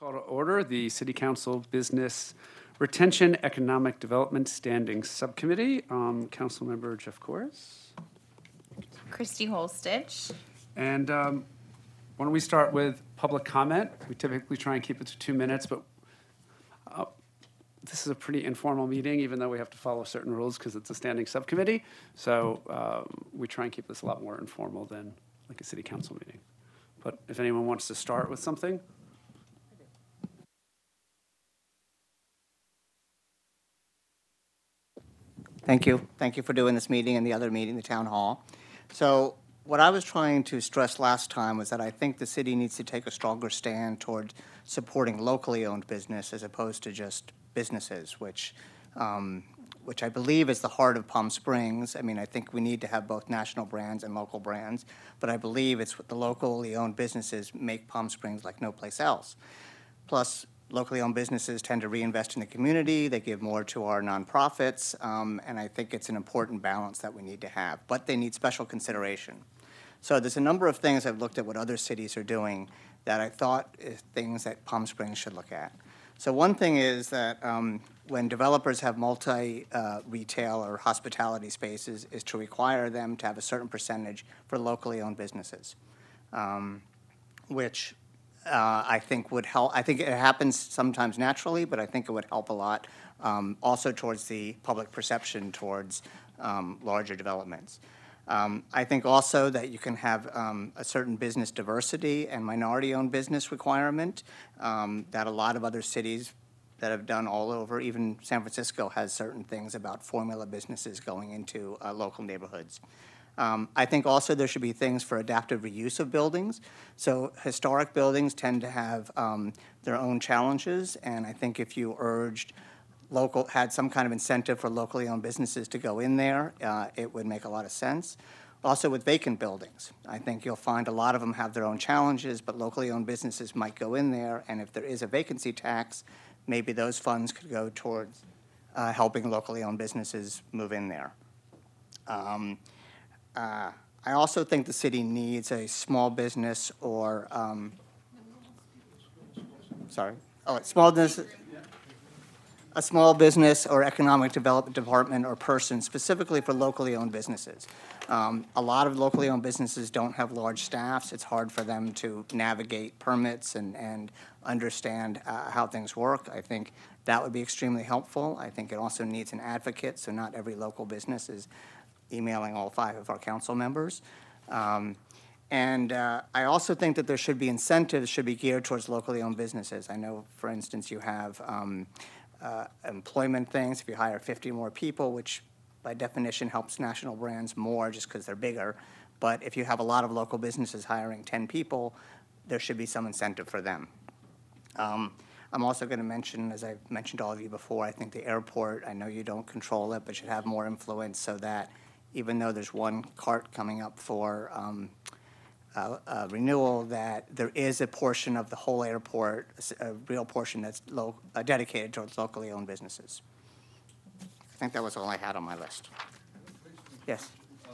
Call to order the City Council Business Retention Economic Development Standing Subcommittee. Councilmember Jeff Corris. Christy Holstitch. And why don't we start with public comment? We typically try and keep it to 2 minutes, but this is a pretty informal meeting, even though we have to follow certain rules because it's a standing subcommittee. So we try and keep this a lot more informal than like a city council meeting. But if anyone wants to start with something. Thank you. Thank you for doing this meeting and the other meeting, the town hall. So what I was trying to stress last time was that I think the city needs to take a stronger stand toward supporting locally owned business as opposed to just businesses, which I believe is the heart of Palm Springs. I mean, I think we need to have both national brands and local brands, but I believe it's what the locally owned businesses make Palm Springs like no place else. Plus, locally owned businesses tend to reinvest in the community. They give more to our nonprofits, and I think it's an important balance that we need to have. But they need special consideration. So there's a number of things I've looked at what other cities are doing that I thought is things that Palm Springs should look at. So one thing is that when developers have multi-retail or hospitality spaces is to require them to have a certain percentage for locally owned businesses, which I think would help. I think it happens sometimes naturally, but I think it would help a lot also towards the public perception towards larger developments. I think also that you can have a certain business diversity and minority-owned business requirement that a lot of other cities that have done all over, even San Francisco has certain things about formula businesses going into local neighborhoods. I think also there should be things for adaptive reuse of buildings. So historic buildings tend to have their own challenges, and I think if you had some kind of incentive for locally owned businesses to go in there, it would make a lot of sense. Also with vacant buildings, I think you'll find a lot of them have their own challenges, but locally owned businesses might go in there, and if there is a vacancy tax, maybe those funds could go towards helping locally owned businesses move in there. I also think the city needs a small business or, a small business or economic development department or person specifically for locally owned businesses. A lot of locally owned businesses don't have large staffs. It's hard for them to navigate permits and understand how things work. I think that would be extremely helpful. I think it also needs an advocate, so not every local business is emailing all 5 of our council members. I also think that there should be incentives should be geared towards locally owned businesses. I know, for instance, you have employment things. If you hire 50 more people, which by definition helps national brands more just because they're bigger, but if you have a lot of local businesses hiring 10 people, there should be some incentive for them. I'm also going to mention, as I've mentioned to all of you before, I think the airport, I know you don't control it, but should have more influence so that even though there's one cart coming up for renewal, that there is a portion of the whole airport, a real portion that's dedicated towards locally owned businesses. I think that was all I had on my list. Yes? The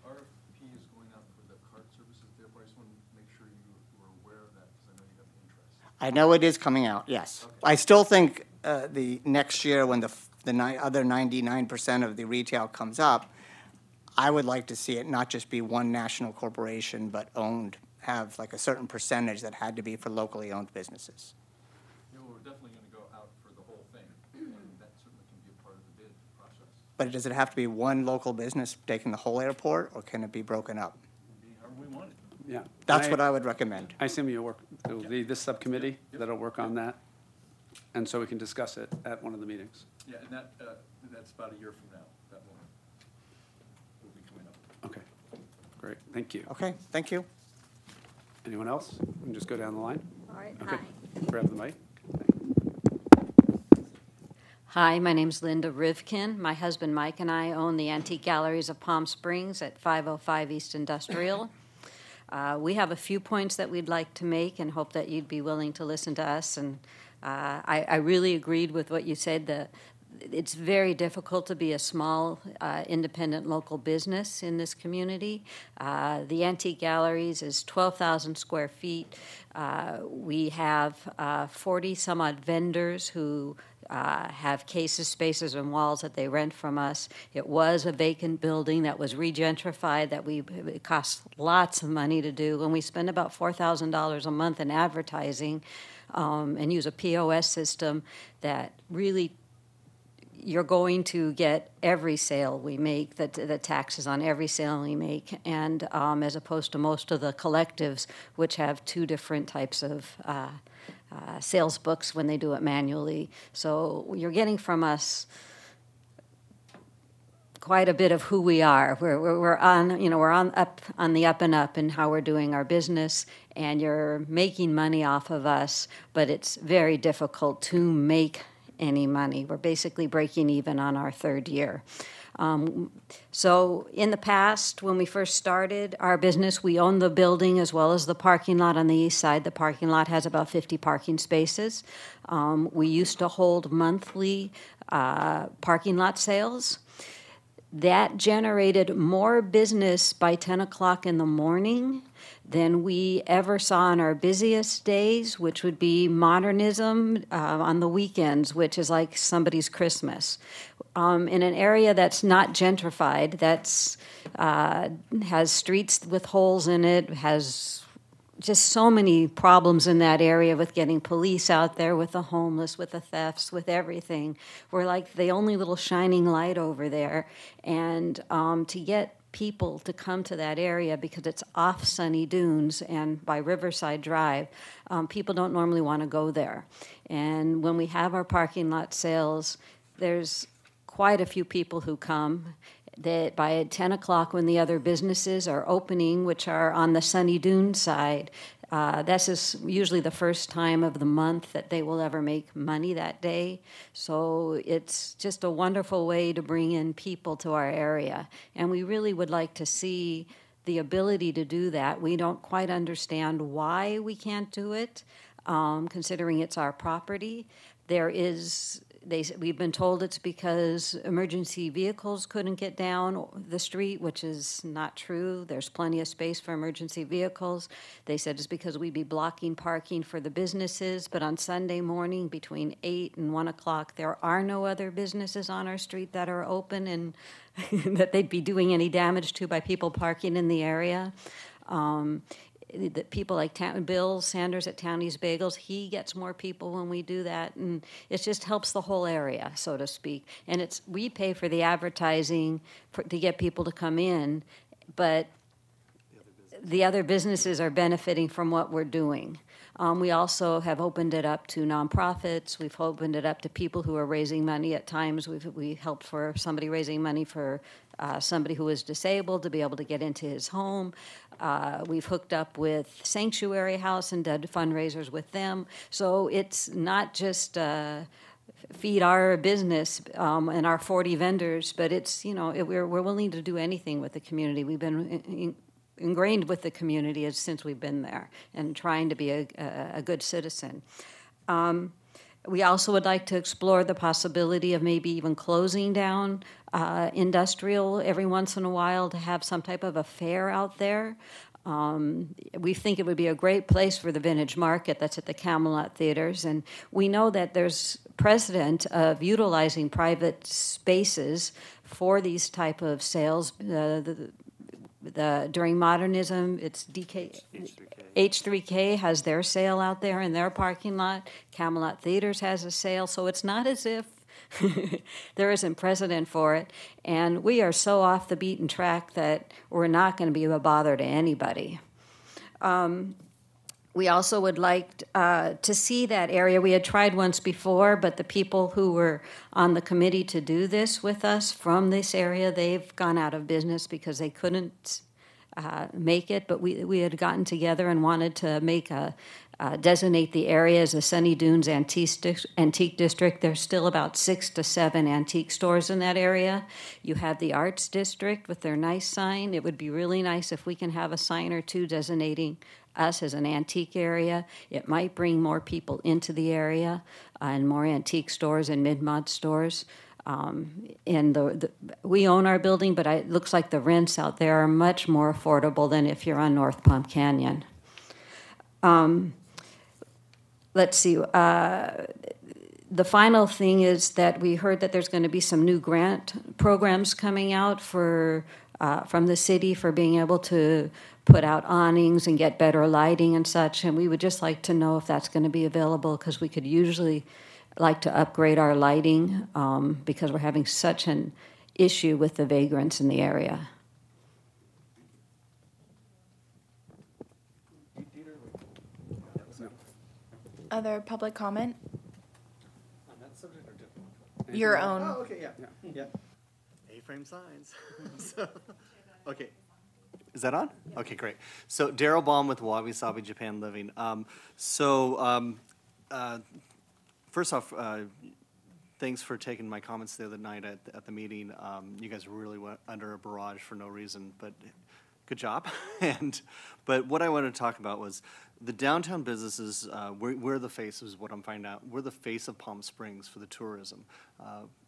RFP is going out for the cart services, therefore I just want to make sure you were aware of that because I know you have interest. I know it is coming out, yes. Okay. I still think the next year when the other 99% of the retail comes up, I would like to see it not just be one national corporation, but have like a certain percentage that had to be for locally owned businesses. Yeah, we're definitely going to go out for the whole thing, and that certainly can be a part of the bid process. But does it have to be one local business taking the whole airport, or can it be broken up? However we want it. Yeah. That's what I would recommend. I assume it will be this subcommittee that'll work on that, and so we can discuss it at one of the meetings. Yeah, and that's about a year from now. That will be coming up. Okay, great, thank you. Okay, thank you. Anyone else? We can just go down the line. All right. Okay, Hi. grab the mic. Hi, my name's Linda Rivkin. My husband Mike and I own the Antique Galleries of Palm Springs at 505 East Industrial. We have a few points that we'd like to make and hope that you'd be willing to listen to us. And I really agreed with what you said. it's very difficult to be a small, independent local business in this community. The Antique Galleries is 12,000 square feet. We have 40 some odd vendors who have cases, spaces, and walls that they rent from us. It was a vacant building that was regentrified, it costs lots of money to do, and we spend about $4,000 a month in advertising, and use a POS system that really you're going to get every sale we make, the taxes on every sale we make, and as opposed to most of the collectives, which have two different types of sales books when they do it manually. So you're getting from us quite a bit of who we are. We're on, we're on the up and up in how we're doing our business, and you're making money off of us, but it's very difficult to make any money. We're basically breaking even on our third year. So in the past, when we first started our business, we owned the building as well as the parking lot on the east side. The parking lot has about 50 parking spaces. We used to hold monthly parking lot sales. That generated more business by 10 o'clock in the morning than we ever saw on our busiest days, which would be modernism on the weekends, which is like somebody's Christmas. In an area that's not gentrified, that's has streets with holes in it, has just so many problems in that area with getting police out there, with the homeless, with the thefts, with everything. We're like the only little shining light over there. And to get people to come to that area because it's off Sunny Dunes and by Riverside Drive, people don't normally want to go there. And when we have our parking lot sales, there's quite a few people who come. That by 10 o'clock when the other businesses are opening, which are on the Sunny Dunes side, this is usually the first time of the month that they will ever make money that day. So it's just a wonderful way to bring in people to our area. And we really would like to see the ability to do that. We don't quite understand why we can't do it, considering it's our property. We've been told it's because emergency vehicles couldn't get down the street, which is not true. There's plenty of space for emergency vehicles. They said it's because we'd be blocking parking for the businesses, but on Sunday morning between 8 and 1 o'clock, there are no other businesses on our street that are open and that they'd be doing any damage to by people parking in the area. The people like Bill Sanders at Townie's Bagels, he gets more people when we do that, and it just helps the whole area, so to speak. And we pay for the advertising to get people to come in, but the other businesses are benefiting from what we're doing. We also have opened it up to nonprofits. We've opened it up to people who are raising money. At times, we helped for somebody raising money for somebody who is disabled to be able to get into his home. We've hooked up with Sanctuary House and done fundraisers with them. So it's not just feed our business and our 40 vendors, but it's, we're willing to do anything with the community. We've been ingrained with the community since we've been there and trying to be a good citizen. We also would like to explore the possibility of maybe even closing down industrial every once in a while to have some type of a fair out there. We think it would be a great place for the vintage market that's at the Camelot Theaters, and we know that there's precedent of utilizing private spaces for these type of sales. During modernism, it's H3K has their sale out there in their parking lot. Camelot Theaters has a sale, so it's not as if there isn't precedent for it. And we are so off the beaten track that we're not going to be a bother to anybody. We also would like to see that area. We had tried once before, but the people who were on the committee to do this with us from this area, they've gone out of business because they couldn't make it. But we had gotten together and wanted to make designate the area as a Sunny Dunes Antique District. There's still about 6 to 7 antique stores in that area. You have the Arts District with their nice sign. It would be really nice if we can have a sign or two designating us as an antique area. It might bring more people into the area and more antique stores and mid-mod stores. And we own our building, but it looks like the rents out there are much more affordable than if you're on North Palm Canyon. Let's see. The final thing is that we heard that there's going to be some new grant programs coming out from the city for being able to put out awnings and get better lighting and such. And we would just like to know if that's going to be available, because we could usually like to upgrade our lighting because we're having such an issue with the vagrants in the area. Other public comment? On that subject or different? Your own. Oh, okay, yeah. A-frame signs. So, okay. Is that on? Okay, great. So Daryl Baum with Wabi Sabi Japan Living. First off, thanks for taking my comments the other night at the meeting. You guys really went under a barrage for no reason, but good job. But what I wanted to talk about was the downtown businesses. We're the face, is what I'm finding out. We're the face of Palm Springs for the tourism.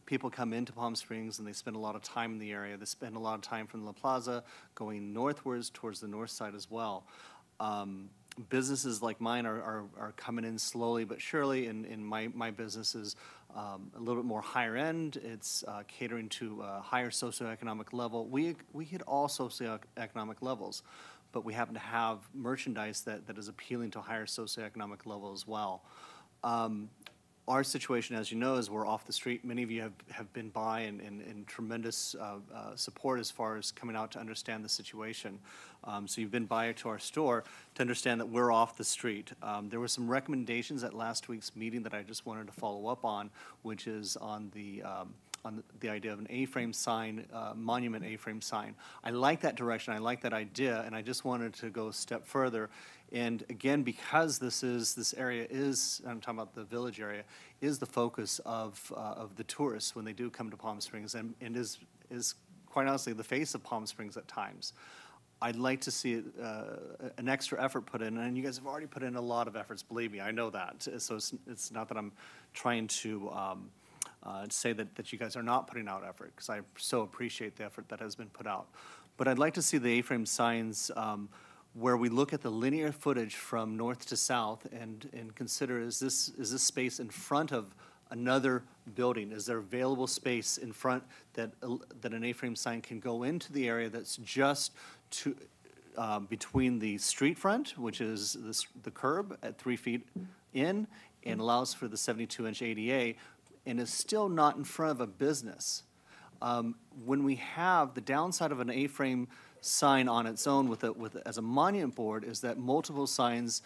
People come into Palm Springs and they spend a lot of time in the area. They spend a lot of time from La Plaza going northwards towards the north side as well. Businesses like mine are coming in slowly but surely, and my business is a little bit more higher end. It's catering to a higher socioeconomic level. We hit all socioeconomic levels, but we happen to have merchandise that is appealing to a higher socioeconomic level as well. Our situation, as you know, is we're off the street. Many of you have been by and tremendous support as far as coming out to understand the situation. So you've been by to our store to understand that we're off the street. There were some recommendations at last week's meeting that I just wanted to follow up on, which is on the idea of an A-frame sign, monument A-frame sign. I like that direction. I like that idea, and I just wanted to go a step further. And again, because this area is, I'm talking about the village area, is the focus of the tourists when they do come to Palm Springs, and is quite honestly the face of Palm Springs at times. I'd like to see an extra effort put in, and you guys have already put in a lot of efforts, believe me, I know that. So it's not that I'm trying to say that you guys are not putting out effort, because I so appreciate the effort that has been put out. But I'd like to see the A-frame signs where we look at the linear footage from north to south and consider, is this space in front of another building? Is there available space in front that an A-frame sign can go into the area that's just between the street front, which is the curb at 3 feet in, and allows for the 72-inch ADA, and is still not in front of a business? When we have the downside of an A-frame sign on its own as a monument board is that multiple signs,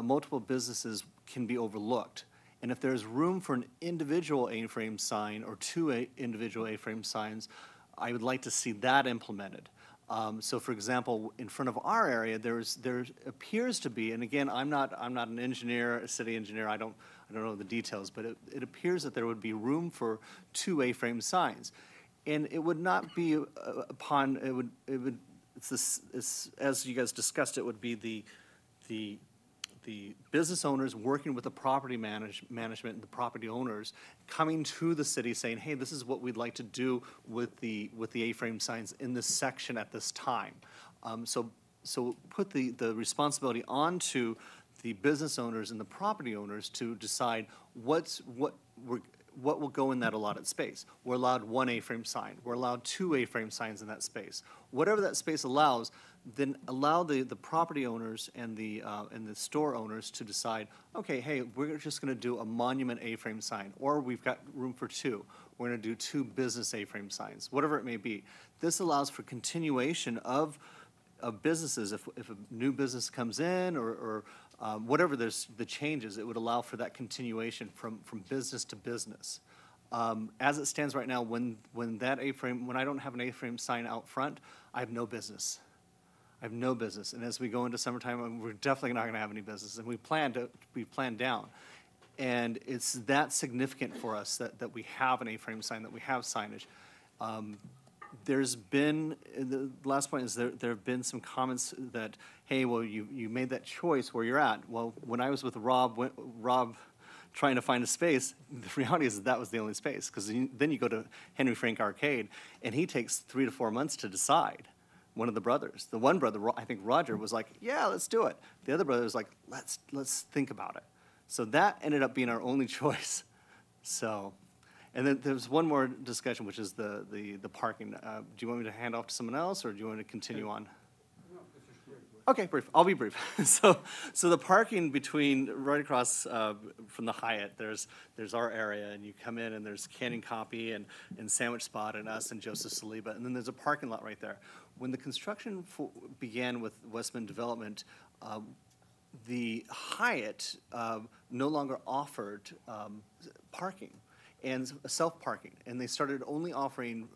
multiple businesses can be overlooked. And if there's room for an individual A-frame sign or two individual A-frame signs, I would like to see that implemented. So, for example, in front of our area, there appears to be, and again, I'm not an engineer, a city engineer. I don't know the details, but it appears that there would be room for two A-frame signs, and it would not be it's as you guys discussed, it would be the business owners working with the property management and the property owners coming to the city saying, hey, this is what we'd like to do with the A-frame signs in this section at this time. So put the responsibility onto the business owners and the property owners to decide what will go in that allotted space. We're allowed one A-frame sign. We're allowed two A-frame signs in that space. Whatever that space allows, then allow the property owners and the store owners to decide, okay, hey, we're just going to do a monument A-frame sign, or we've got room for two. We're going to do two business A-frame signs, whatever it may be. This allows for continuation of businesses. If a new business comes in or whatever there's the changes, it would allow for that continuation from business to business. As it stands right now, when I don't have an A-frame sign out front, I have no business. I have no business. And as we go into summertime, we're definitely not going to have any business. And we plan down. And it's that significant for us that we have an A-frame sign, that we have signage. There's been, the last point is there have been some comments that, hey, well, you made that choice where you're at. Well, when I was with Rob trying to find a space. The reality is that was the only space, because then you go to Henry Frank Arcade, and he takes 3 to 4 months to decide. One of the brothers. The one brother, I think Roger, was like, yeah, let's do it. The other brother was like, let's think about it. So that ended up being our only choice. So, and then there's one more discussion, which is the parking. Do you want me to hand off to someone else, or do you want me to continue on? Okay, brief. I'll be brief. So the parking between, right across from the Hyatt, there's our area, and you come in, and there's Canyon Copy and Sandwich Spot and us and Joseph Saliba, and then there's a parking lot right there. When the construction began with Westman Development, the Hyatt no longer offered parking and self-parking, and they started only offering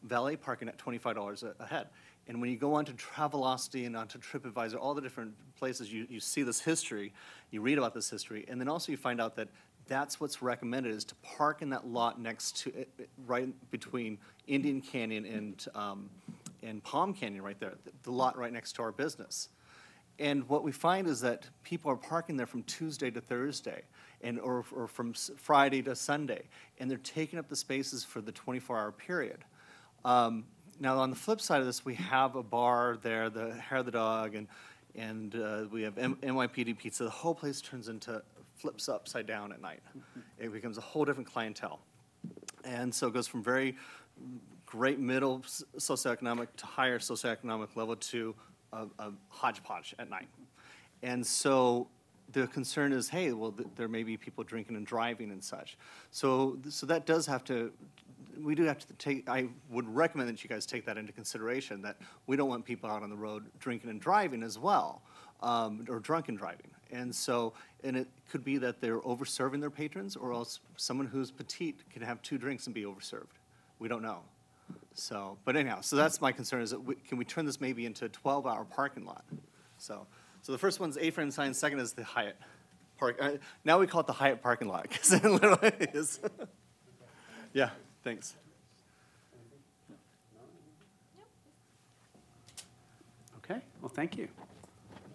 valet parking at $25 a head. And when you go onto Travelocity and onto TripAdvisor, all the different places, you see this history, you read about this history, and then also you find out that that's what's recommended, is to park in that lot next to, right between Indian Canyon and Palm Canyon right there, the lot right next to our business. And what we find is that people are parking there from Tuesday to Thursday, or from Friday to Sunday, and they're taking up the spaces for the 24-hour period. Now, on the flip side of this, we have a bar there, the Hair of the Dog, and we have NYPD Pizza. The whole place flips upside down at night. It becomes a whole different clientele. And so it goes from very great middle socioeconomic to higher socioeconomic level to a hodgepodge at night. And so the concern is, hey, well, there may be people drinking and driving and such. So that does have to, we do have to take, I would recommend that you guys take that into consideration, that we don't want people out on the road drinking and driving as well, or drunk and driving. And so, and it could be that they're over-serving their patrons, or else someone who's petite can have 2 drinks and be over-served. We don't know. So, but anyhow, so that's my concern, is that can we turn this maybe into a 12-hour parking lot? So the first one's A-frame sign, second is the Hyatt park. Now we call it the Hyatt parking lot, because it literally is. Yeah, thanks. Okay, well, thank you.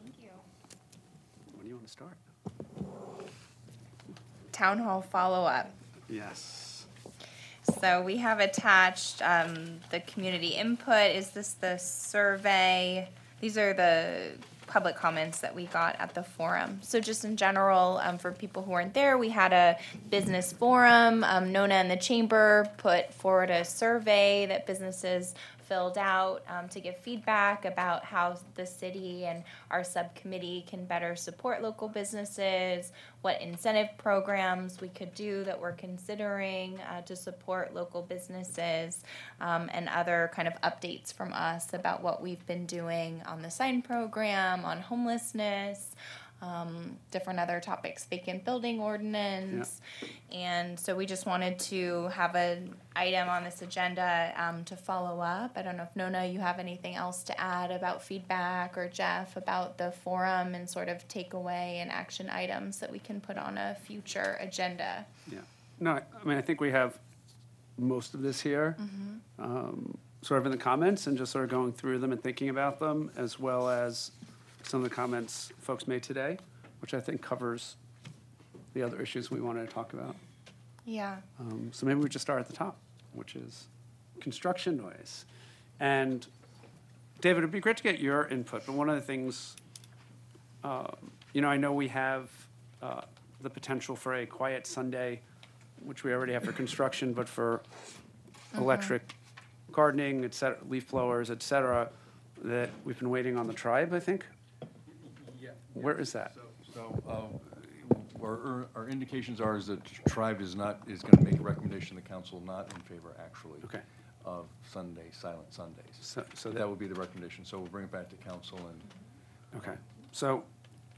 Thank you. When do you want to start? Town hall follow-up. Yes. So we have attached the community input. Is this the survey? These are the public comments that we got at the forum. So just in general, for people who weren't there, we had a business forum. Nona and the chamber put forward a survey that businesses filled out to give feedback about how the city and our subcommittee can better support local businesses, what incentive programs we could do that we're considering to support local businesses, and other kind of updates from us about what we've been doing on the sign program, on homelessness, different other topics, vacant building ordinance. And so we just wanted to have an item on this agenda to follow up. I don't know if Nona, you have anything else to add about feedback, or Jeff about the forum and sort of takeaway and action items that we can put on a future agenda. Yeah. No, I mean, I think we have most of this here, sort of in the comments, and just sort of going through them and thinking about them, as well as some of the comments folks made today, which I think covers the other issues we wanted to talk about. Yeah. So maybe we just start at the top, which is construction noise. And David, it'd be great to get your input, but one of the things, I know we have the potential for a quiet Sunday, which we already have for construction, but for electric gardening, et cetera, leaf blowers, et cetera, that we've been waiting on the tribe, I think. Yeah. Where is that? Our indications are is that tribe is going to make a recommendation to the council not in favor, actually, of silent Sundays. So that would be the recommendation. So we'll bring it back to council and. Okay. So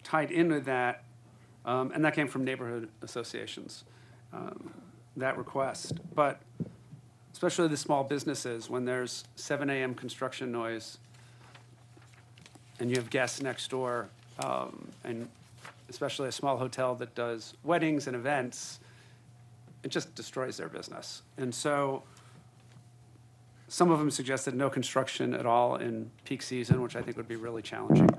tied in with that, and that came from neighborhood associations, that request. But especially the small businesses, when there's 7 a.m. construction noise and you have guests next door, and especially a small hotel that does weddings and events, it just destroys their business. And so some of them suggested no construction at all in peak season, which I think would be really challenging.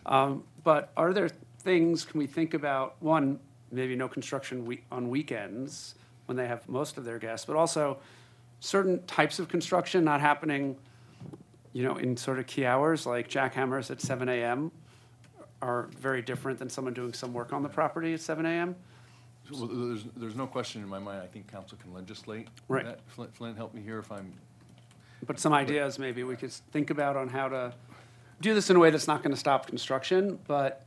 But are there things, can we think about, one, maybe no construction on weekends when they have most of their guests, but also certain types of construction not happening, in sort of key hours, like jackhammers at 7 a.m. are very different than someone doing some work on the property at 7 a.m. Well, there's no question in my mind, I think council can legislate Right. that. Flynn, help me here if I'm, But some ideas maybe we could think about on how to do this in a way that's not going to stop construction, but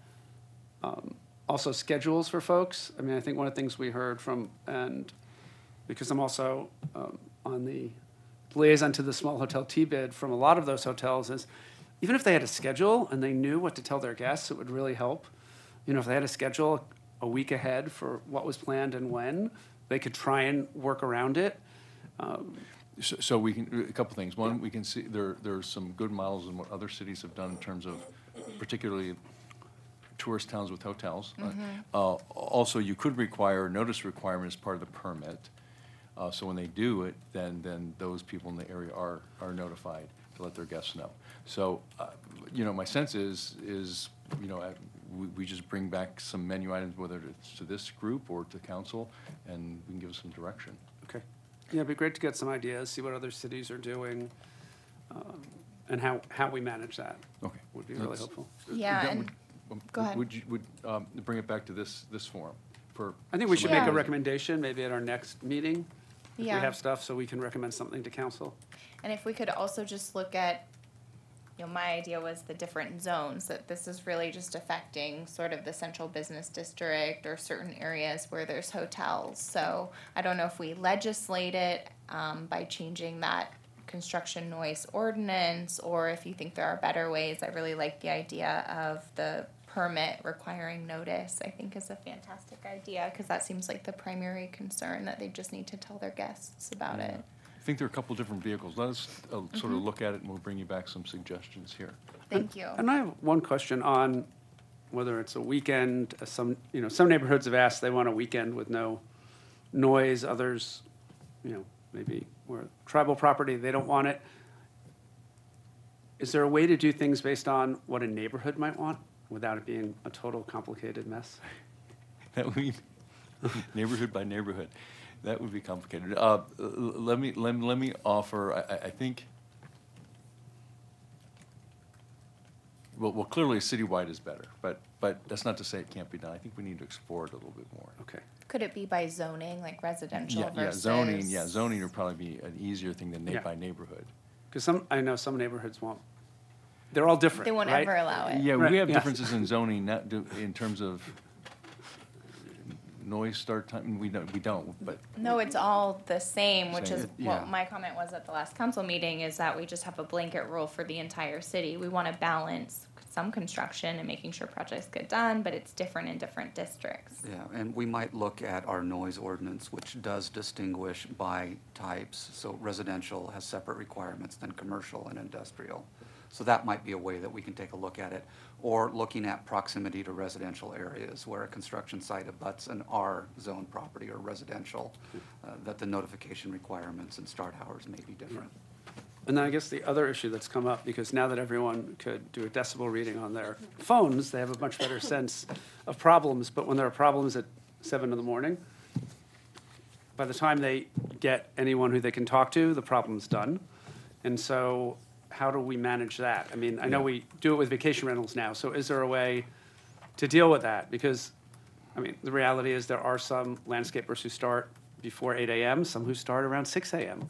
also schedules for folks. I mean, I think one of the things we heard from, and because I'm also on the liaison to the small hotel T-bid from a lot of those hotels, is even if they had a schedule and they knew what to tell their guests, it would really help. If they had a schedule a week ahead for what was planned and when, they could try and work around it. so we can, a couple things. One, we can see there's some good models in what other cities have done in terms of particularly tourist towns with hotels. Also, you could require a notice requirement as part of the permit. So when they do it, then those people in the area are notified to let their guests know. So, my sense is we just bring back some menu items, whether it's to this group or to council, and we can give some direction. Okay. Yeah, it'd be great to get some ideas, see what other cities are doing, and how we manage that. Okay. Would be really Let's- helpful. Yeah, and go ahead. Would bring it back to this forum for. I think we should make Yeah. a recommendation, maybe at our next meeting, if we Yeah. have stuff, so we can recommend something to council. And if we could also just look at, my idea was the different zones, that this is really just affecting sort of the central business district or certain areas where there's hotels. So I don't know if we legislate it by changing that construction noise ordinance, or if you think there are better ways. I really like the idea of the permit requiring notice. I think is a fantastic idea, because that seems like the primary concern, that they just need to tell their guests about it. I think there are a couple different vehicles. Let us sort of look at it, and we'll bring you back some suggestions here. Thank you. And I have one question on whether it's a weekend. Some neighborhoods have asked they want a weekend with no noise. Others, maybe where tribal property, they don't want it. Is there a way to do things based on what a neighborhood might want without it being a total complicated mess? That would be neighborhood by neighborhood. That would be complicated. Let me offer. I think. Well, clearly citywide is better, but that's not to say it can't be done. I think we need to explore it a little bit more. Okay. Could it be by zoning, like residential Yeah, versus? zoning would probably be an easier thing than Yeah. by neighborhood. Because I know some neighborhoods won't. They're all different, They won't right? ever allow it. Yeah, Right, we have yeah. differences in zoning, in terms of noise start time. We don't, but No, it's all the same, which Same. is Yeah. what my comment was at the last council meeting, is that we just have a blanket rule for the entire city. We want to balance some construction and making sure projects get done, but it's different in different districts. Yeah, and we might look at our noise ordinance, which does distinguish by types. So residential has separate requirements than commercial and industrial. So that might be a way that we can take a look at it. Or looking at proximity to residential areas where a construction site abuts an R-zone property or residential, that the notification requirements and start hours may be different. And then I guess the other issue that's come up, because now that everyone could do a decibel reading on their phones, they have a much better sense of problems. But when there are problems at 7 in the morning, by the time they get anyone who they can talk to, the problem's done. And so how do we manage that? I mean, I know we do it with vacation rentals now, so is there a way to deal with that? Because, I mean, the reality is there are some landscapers who start before 8 a.m., some who start around 6 a.m.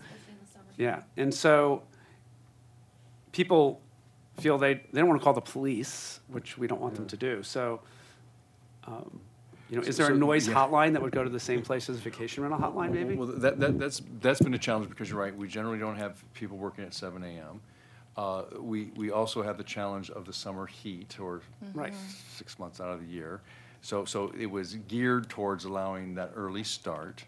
Yeah, and so people feel they don't want to call the police, which we don't want them to do. So, is there a noise hotline that would go to the same place as a vacation rental hotline, maybe? Well, that's been a challenge, because you're right, we generally don't have people working at 7 a.m. We also have the challenge of the summer heat, or Right. 6 months out of the year. So it was geared towards allowing that early start.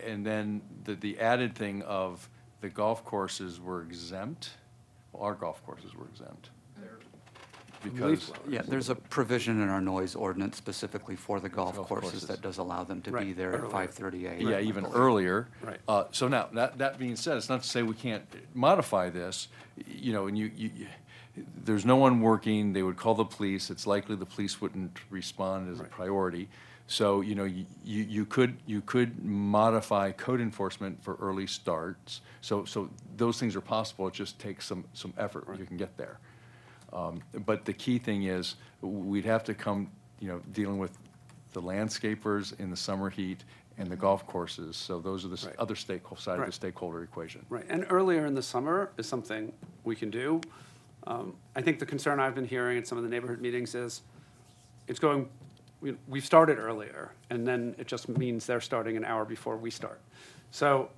And then the added thing of the golf courses were exempt. Well, our golf courses were exempt. Because, Yeah, there's a provision in our noise ordinance specifically for the golf Golf courses courses. that does allow them to be Right, there at earlier. 5:30 a.m. yeah, even earlier. Right. So now, that being said, it's not to say we can't modify this, and there's no one working, they would call the police, it's likely the police wouldn't respond as a Right. priority. So, you know, you could modify code enforcement for early starts. So those things are possible, it just takes some effort, you can get there. But the key thing is, we'd have to come, you know, dealing with the landscapers in the summer heat and the golf courses, so those are the Right. other stakeholder side of the Right. stakeholder equation. Right, and earlier in the summer is something we can do. I think the concern I've been hearing at some of the neighborhood meetings is, it's going, we've started earlier, and then it just means they're starting an hour before we start. So,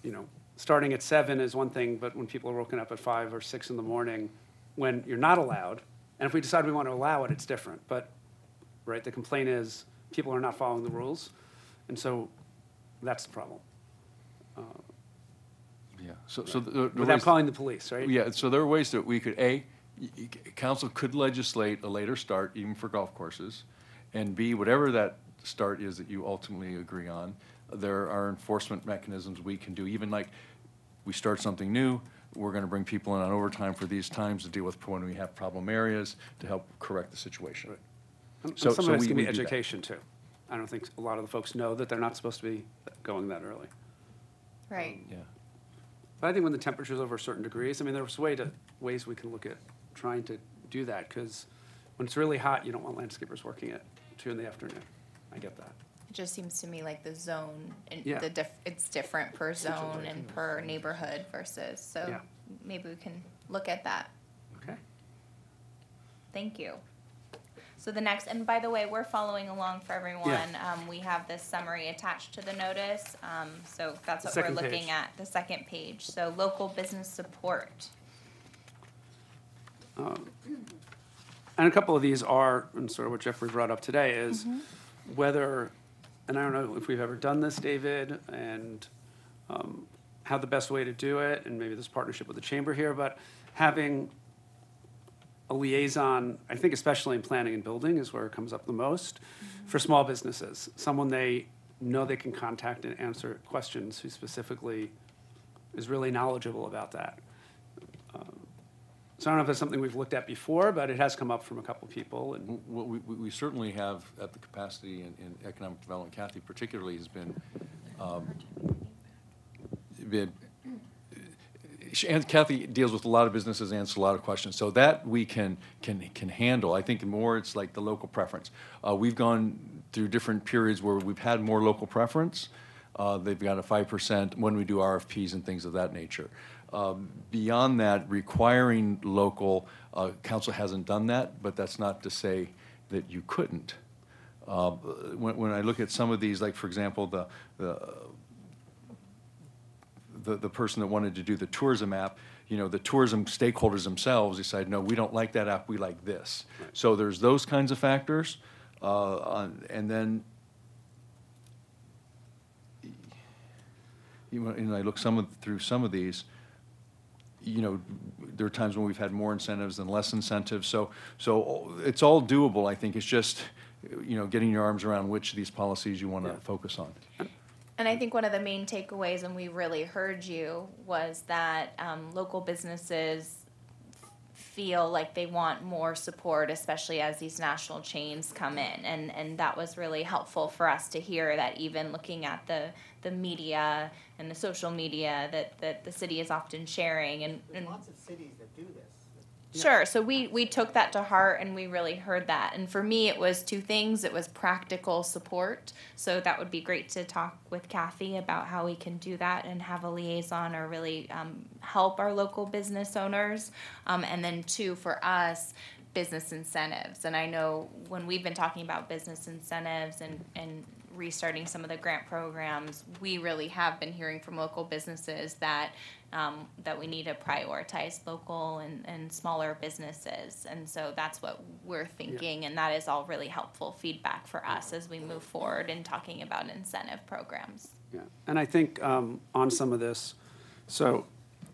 you know, starting at 7 is one thing, but when people are woken up at 5 or 6 in the morning, when you're not allowed, and if we decide we want to allow it, it's different. But, right, the complaint is people are not following the rules, and so that's the problem. Yeah, so the Without ways- calling the police, right? Yeah, so there are ways that we could, council could legislate a later start even for golf courses, and B, whatever that start is that you ultimately agree on, there are enforcement mechanisms we can do, even like, we start something new, we're gonna bring people in on overtime for these times to deal with when we have problem areas, to help correct the situation. Right. And So- some so of it's we- gonna be we do that. education too. I don't think a lot of the folks know that they're not supposed to be going that early. Right. Yeah. But I think when the temperature's over certain degrees, I mean, there's ways we can look at trying to do that, because when it's really hot, you don't want landscapers working at 2 in the afternoon. I get that. It just seems to me like the zone and Yeah. it's different per zone and per neighborhood versus, so Yeah. maybe we can look at that. Okay. Thank you. So the next, and by the way, we're following along for everyone. We have this summary attached to the notice, so that's The what we're second looking page. at, the second page. So local business support. And a couple of these are, and sort of what Jeffrey brought up today, is whether, and I don't know if we've ever done this, David, and how the best way to do it, and maybe this partnership with the chamber here, but having a liaison, I think especially in planning and building is where it comes up the most, for small businesses. Someone they know they can contact and answer questions, who specifically is really knowledgeable about that. So I don't know if it's something we've looked at before, but it has come up from a couple people, and Well, we certainly have at the capacity in economic development, Kathy particularly has been, and Kathy deals with a lot of businesses, answers a lot of questions, so that we can handle. I think more it's like the local preference. We've gone through different periods where we've had more local preference. They've got a 5% when we do RFPs and things of that nature. Beyond that, requiring local, council hasn't done that, but that's not to say that you couldn't. When I look at some of these, like for example, the person that wanted to do the tourism app, you know, the tourism stakeholders themselves decide, no, we don't like that app, we like this. So there's those kinds of factors, and then and I look through some of these, you know, there are times when we've had more incentives than less incentives. So it's all doable. I think it's just, you know, getting your arms around which of these policies you want to focus on. And I think one of the main takeaways, and we really heard you, was that local businesses feel like they want more support, especially as these national chains come in. And that was really helpful for us to hear, that even looking at the media and the social media that the city is often sharing. And Lots of cities that do this. Sure. So we took that to heart, and we really heard that. And for me, it was two things. It was practical support. So that would be great to talk with Kathy about how we can do that and have a liaison, or really help our local business owners. And then two, for us, business incentives. And I know when we've been talking about business incentives and restarting some of the grant programs, we really have been hearing from local businesses that that we need to prioritize local and smaller businesses. And so that's what we're thinking, and that is all really helpful feedback for us as we move forward in talking about incentive programs. Yeah, and I think on some of this, so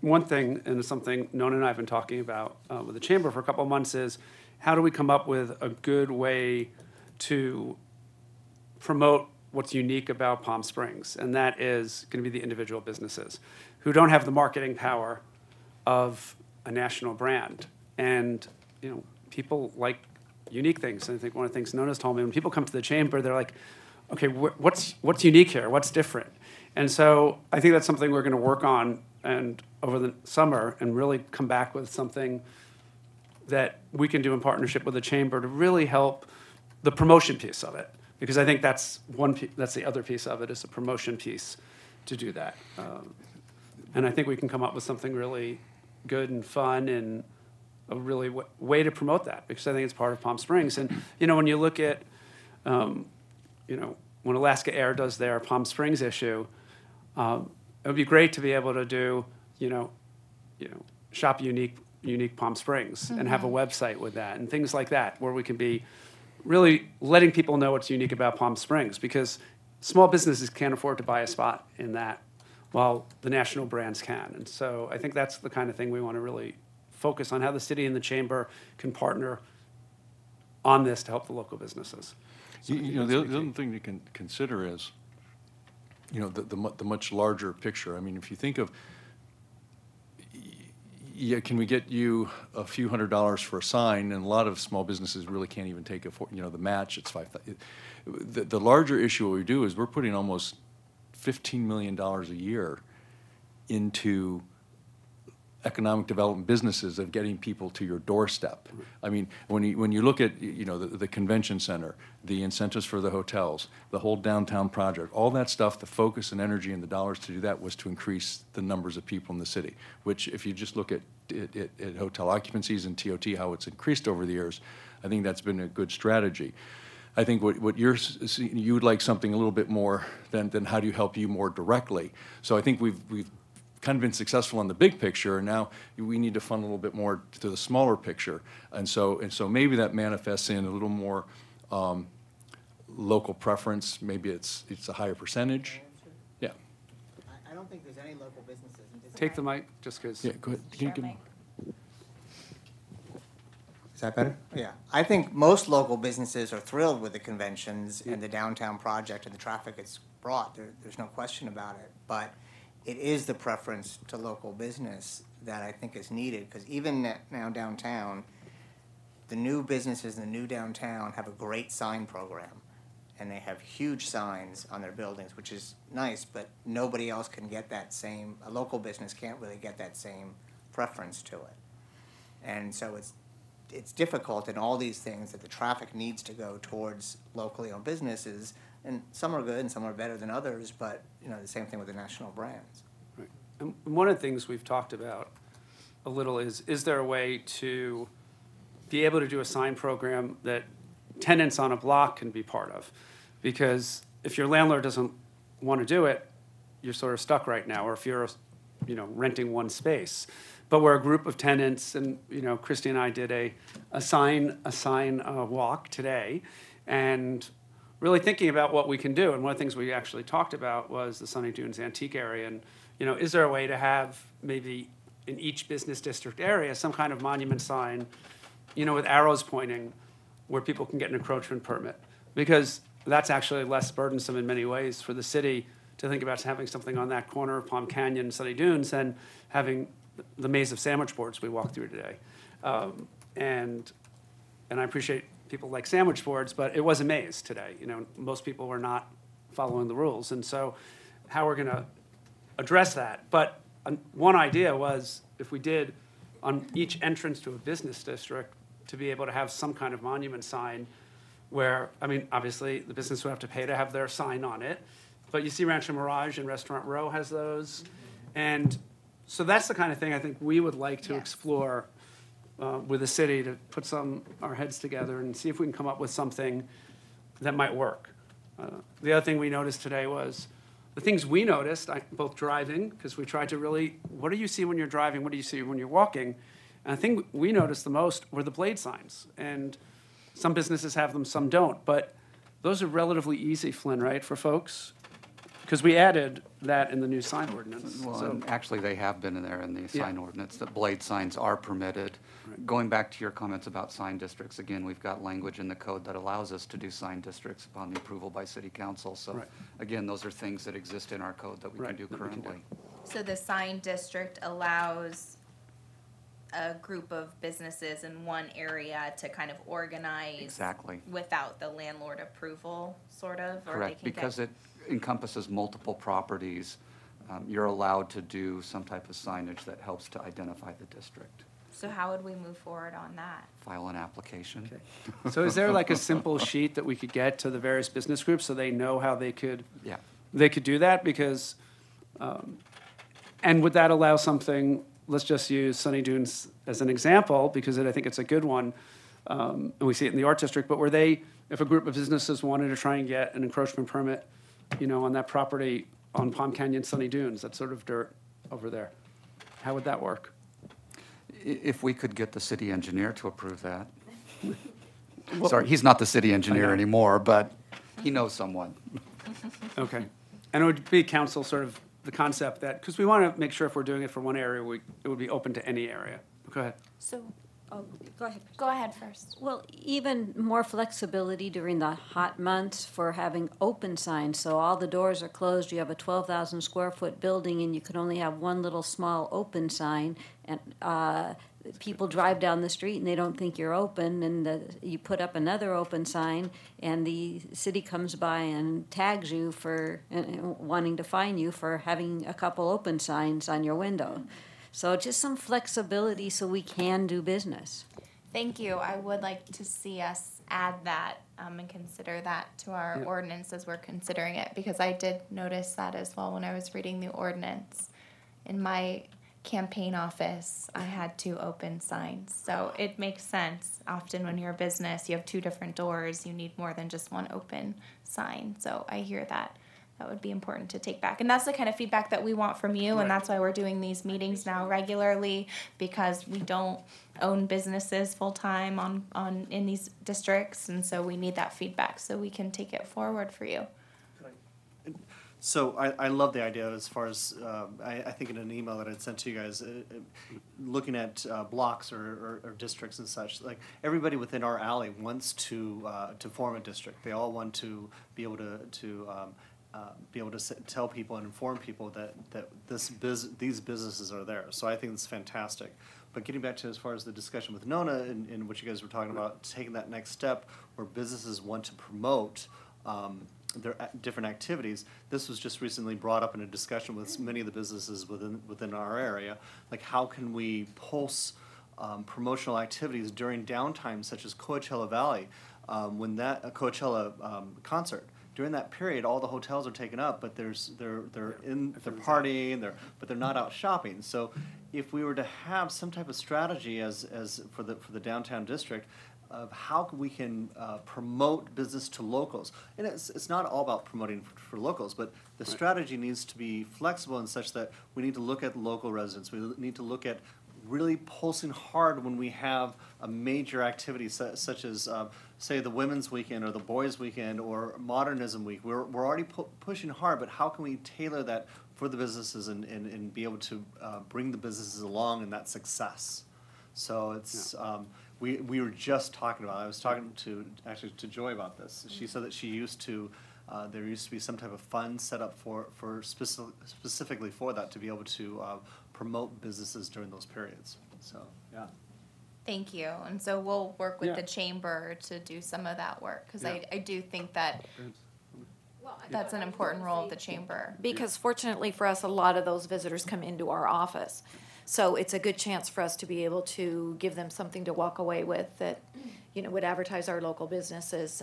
one thing, and it's something Nona and I have been talking about with the chamber for a couple of months, is how do we come up with a good way to promote what's unique about Palm Springs, and that is going to be the individual businesses who don't have the marketing power of a national brand. And, people like unique things. And I think one of the things Nona's told me, when people come to the chamber, they're like, okay, what's unique here? What's different? And so I think that's something we're going to work on and over the summer and really come back with something that we can do in partnership with the chamber to really help the promotion piece of it. Because I think that's that's the other piece of it, is the promotion piece to do that. And I think we can come up with something really good and fun and a really way to promote that, because I think it's part of Palm Springs. And, when you look at, when Alaska Air does their Palm Springs issue, it would be great to be able to do, shop unique Palm Springs and have a website with that and things like that, where we can be really letting people know what's unique about Palm Springs, because small businesses can't afford to buy a spot in that while the national brands can. And so I think that's the kind of thing we want to really focus on, how the city and the chamber can partner on this to help the local businesses. So The other thing you can consider is, the much larger picture. I mean, if you think of, can we get you a few $100s for a sign? And a lot of small businesses really can't even take the match. It's $5,000. The larger issue what we do is we're putting almost $15 million a year into economic development businesses of getting people to your doorstep. I mean, when you look at the convention center, the incentives for the hotels, the whole downtown project, all that stuff, the focus and energy and the dollars to do that was to increase the numbers of people in the city. Which, if you just look at hotel occupancies and TOT, how it's increased over the years, I think that's been a good strategy. I think what you're seeing, you would like something a little bit more than how do you help you more directly. So I think we've kind of been successful on the big picture, and now we need to fund a little bit more to the smaller picture. And so maybe that manifests in a little more local preference. Maybe it's a higher percentage. Yeah. I don't think there's any local businesses. Take the mic, just because. Yeah, go ahead. Can you give me- Is that better? Yeah. I think most local businesses are thrilled with the conventions and the downtown project and the traffic it's brought. There's no question about it. But it is the preference to local business that I think is needed, because even now downtown, the new businesses in the new downtown have a great sign program, and they have huge signs on their buildings, which is nice, but nobody else can get that same, a local business can't really get that same preference to it. And so it's difficult in all these things that the traffic needs to go towards locally owned businesses, and some are good and some are better than others, but the same thing with the national brands. Right. And one of the things we've talked about a little is there a way to be able to do a sign program that tenants on a block can be part of? Because if your landlord doesn't want to do it, you're sort of stuck right now, or if you're renting one space. But we're a group of tenants, and Christy and I did a sign walk today, and really thinking about what we can do. And one of the things we actually talked about was the Sunny Dunes Antique area. And, is there a way to have maybe in each business district area some kind of monument sign, with arrows pointing, where people can get an encroachment permit? Because that's actually less burdensome in many ways for the city to think about having something on that corner of Palm Canyon and Sunny Dunes than having the maze of sandwich boards we walked through today. And I appreciate people like sandwich boards, but it was a maze today. Most people were not following the rules. And so how we're going to address that. But one idea was, if we did on each entrance to a business district, to be able to have some kind of monument sign where, obviously the business would have to pay to have their sign on it, but you see Rancho Mirage and Restaurant Row has those. And so that's the kind of thing I think we would like to explore with the city, to put our heads together and see if we can come up with something that might work. The other thing we noticed today was the things we noticed, both driving, because we tried to really, what do you see when you're driving? What do you see when you're walking? And the thing we noticed the most were the blade signs. And some businesses have them, some don't. But those are relatively easy, Flynn, right, for folks? Because we added that in the new sign ordinance. Well, So- and actually, they have been in there in the Yeah. sign ordinance, that blade signs are permitted. Going back to your comments about sign districts, again, we've got language in the code that allows us to do sign districts upon the approval by city council. So Right. again, those are things that exist in our code that we can Right, do that we can do. currently. So the sign district allows a group of businesses in one area to kind of organize. Exactly. Without the landlord approval, sort of, or they Correct, can because get. it encompasses multiple properties, you're allowed to do some type of signage that helps to identify the district. So how would we move forward on that? File an application. So is there like a simple sheet that we could get to the various business groups so they know how they could Yeah. do that? Because, and would that allow something, let's just use Sunny Dunes as an example, because I think it's a good one, and we see it in the art district, but where they, if a group of businesses wanted to try and get an encroachment permit, on that property on Palm Canyon Sunny Dunes, that sort of dirt over there, how would that work? If we could get the city engineer to approve that. Sorry, he's not the city engineer anymore, but he knows someone. Okay. And it would be council sort of the concept that, because we want to make sure if we're doing it for one area, it would be open to any area. Go ahead. So, oh, go ahead. Go ahead first. Well, even more flexibility during the hot months for having open signs. So all the doors are closed. You have a 12,000 square foot building and you can only have one little small open sign. And people drive down the street and they don't think you're open. And you put up another open sign and the city comes by and tags you for wanting to fine you for having a couple open signs on your window. So just some flexibility so we can do business. Thank you. I would like to see us add that and consider that to our ordinance as we're considering it, because I did notice that as well when I was reading the ordinance. In my campaign office, I had 2 open signs. So it makes sense. Often when you're a business, you have 2 different doors. You need more than just one open sign. So I hear that. That would be important to take back. And that's the kind of feedback that we want from you, and that's why we're doing these meetings now regularly, because we don't own businesses full-time on in these districts, and so we need that feedback so we can take it forward for you. So I love the idea as far as, I think in an email that I'd sent to you guys, looking at blocks or districts and such, like everybody within our alley wants to form a district. They all want to be able to tell people and inform people that these businesses are there. So I think it's fantastic. But getting back to as far as the discussion with Nona and what you guys were talking about, taking that next step where businesses want to promote their different activities. This was just recently brought up in a discussion with many of the businesses within our area. Like, how can we pulse promotional activities during downtime, such as Coachella Valley, when that Coachella concert. During that period, all the hotels are taken up, but they're partying, but they're not out shopping. So, if we were to have some type of strategy as for the downtown district, of how we can promote business to locals, and it's not all about promoting for locals, but the strategy needs to be flexible and such that we need to look at local residents. We need to look at really pulsing hard when we have a major activity such as, say, the Women's Weekend or the Boys Weekend or Modernism Week. We're already pushing hard, but how can we tailor that for the businesses and be able to bring the businesses along in that success? So it's, we were just talking about it. I was talking to Joy about this. She said that she used to, there used to be some type of fund set up for specifically for that, to be able to promote businesses during those periods. So, yeah. Thank you. And so we'll work with the chamber to do some of that work, because I do think that that's an important role of the chamber. Because fortunately for us, a lot of those visitors come into our office. So it's a good chance for us to be able to give them something to walk away with that, would advertise our local businesses.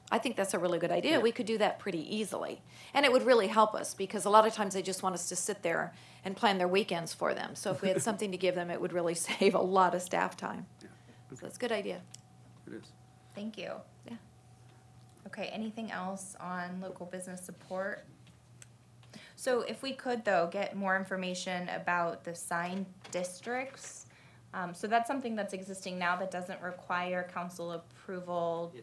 I think that's a really good idea. We could do that pretty easily. And it would really help us, because a lot of times they just want us to sit there and plan their weekends for them. So if we had something to give them, it would really save a lot of staff time. So it's a good idea. It is. Thank you. Yeah. Okay, anything else on local business support? So if we could, though, get more information about the sign districts. So that's something that's existing now that doesn't require council approval.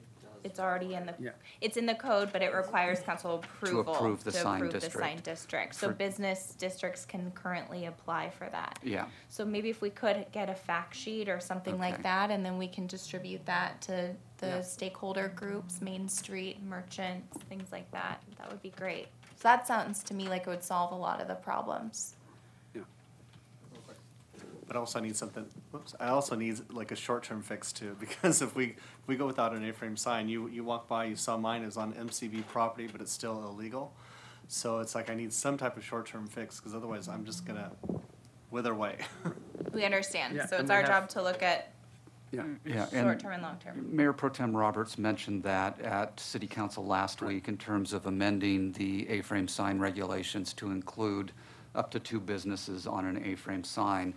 It's already in the, it's in the code, but it requires council approval approve the sign district. district. So business districts can currently apply for that. Yeah. So maybe if we could get a fact sheet or something like Okay. that, and then we can distribute that to the stakeholder groups, Main Street, merchants, things like that. That would be great. So that sounds to me like it would solve a lot of the problems. But also I need something, whoops, I also need like a short-term fix too, because if we go without an A-frame sign, you walk by, you saw mine is on MCB property, but it's still illegal. So it's like I need some type of short-term fix, because otherwise I'm just gonna wither away. We understand. Yeah, So and it's we our have- job to look at Yeah. Yeah, short-term and long-term. Mayor Pro Tem Roberts mentioned that at City Council last week in terms of amending the A-frame sign regulations to include up to 2 businesses on an A-frame sign.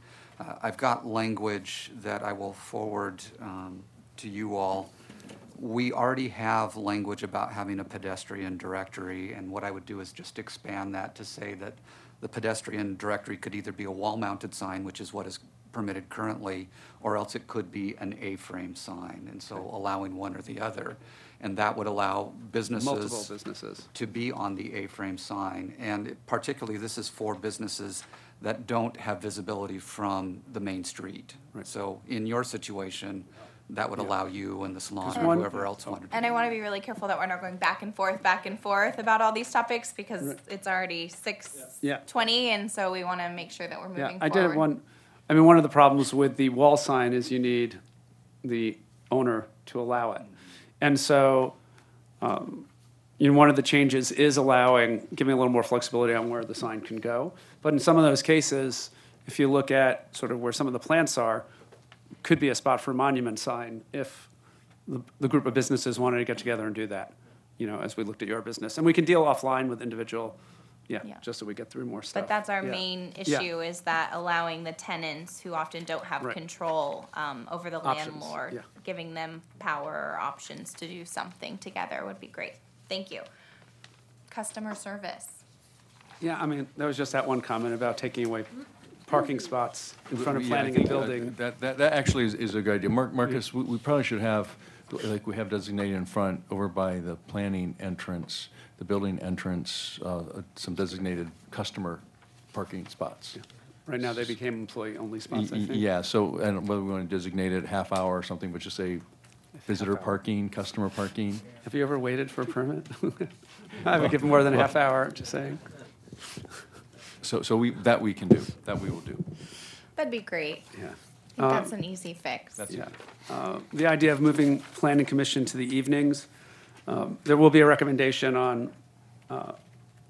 I've got language that I will forward to you all. We already have language about having a pedestrian directory, and what I would do is just expand that to say that the pedestrian directory could either be a wall-mounted sign, which is what is permitted currently, or else it could be an A-frame sign, and so allowing one or the other. And that would allow Multiple businesses businesses. to be on the A-frame sign. And particularly, this is for businesses that don't have visibility from the main street. Right. So in your situation, that would allow you and the salon Because or one- whoever else wanted to. And I want to be really careful that we're not going back and forth about all these topics, because Right. it's already 6:20, Yeah. and so we want to make sure that we're moving Yeah, forward. I did it one of the problems with the wall sign is you need the owner to allow it. And so, one of the changes is giving a little more flexibility on where the sign can go. But in some of those cases, if you look at sort of where some of the plants are, could be a spot for a monument sign if the group of businesses wanted to get together and do that, as we looked at your business. And we can deal offline with individual, Yeah. just so we get through more stuff. But that's our Yeah. main Yeah. issue, is that allowing the tenants who often don't have Right. control over the Options, landlord, yeah. giving them power or options to do something together would be great. Thank you. Customer service. Yeah, I mean, there was just that one comment about taking away parking spots in front of Yeah, I planning and think, building. That actually is a good idea. Marcus, we probably should have, like we have designated in front, over by the planning entrance, the building entrance, some designated customer parking spots. Right now, they became employee-only spots, I think. Yeah, so, and whether we want to designate it half hour or something, but just say visitor hour. parking, customer parking. Have you ever waited for a permit? I haven't given more than a half hour, just saying. So we can do, that we will do. That'd be great. Yeah. I think that's an easy fix. Yeah. The idea of moving planning commission to the evenings, there will be a recommendation on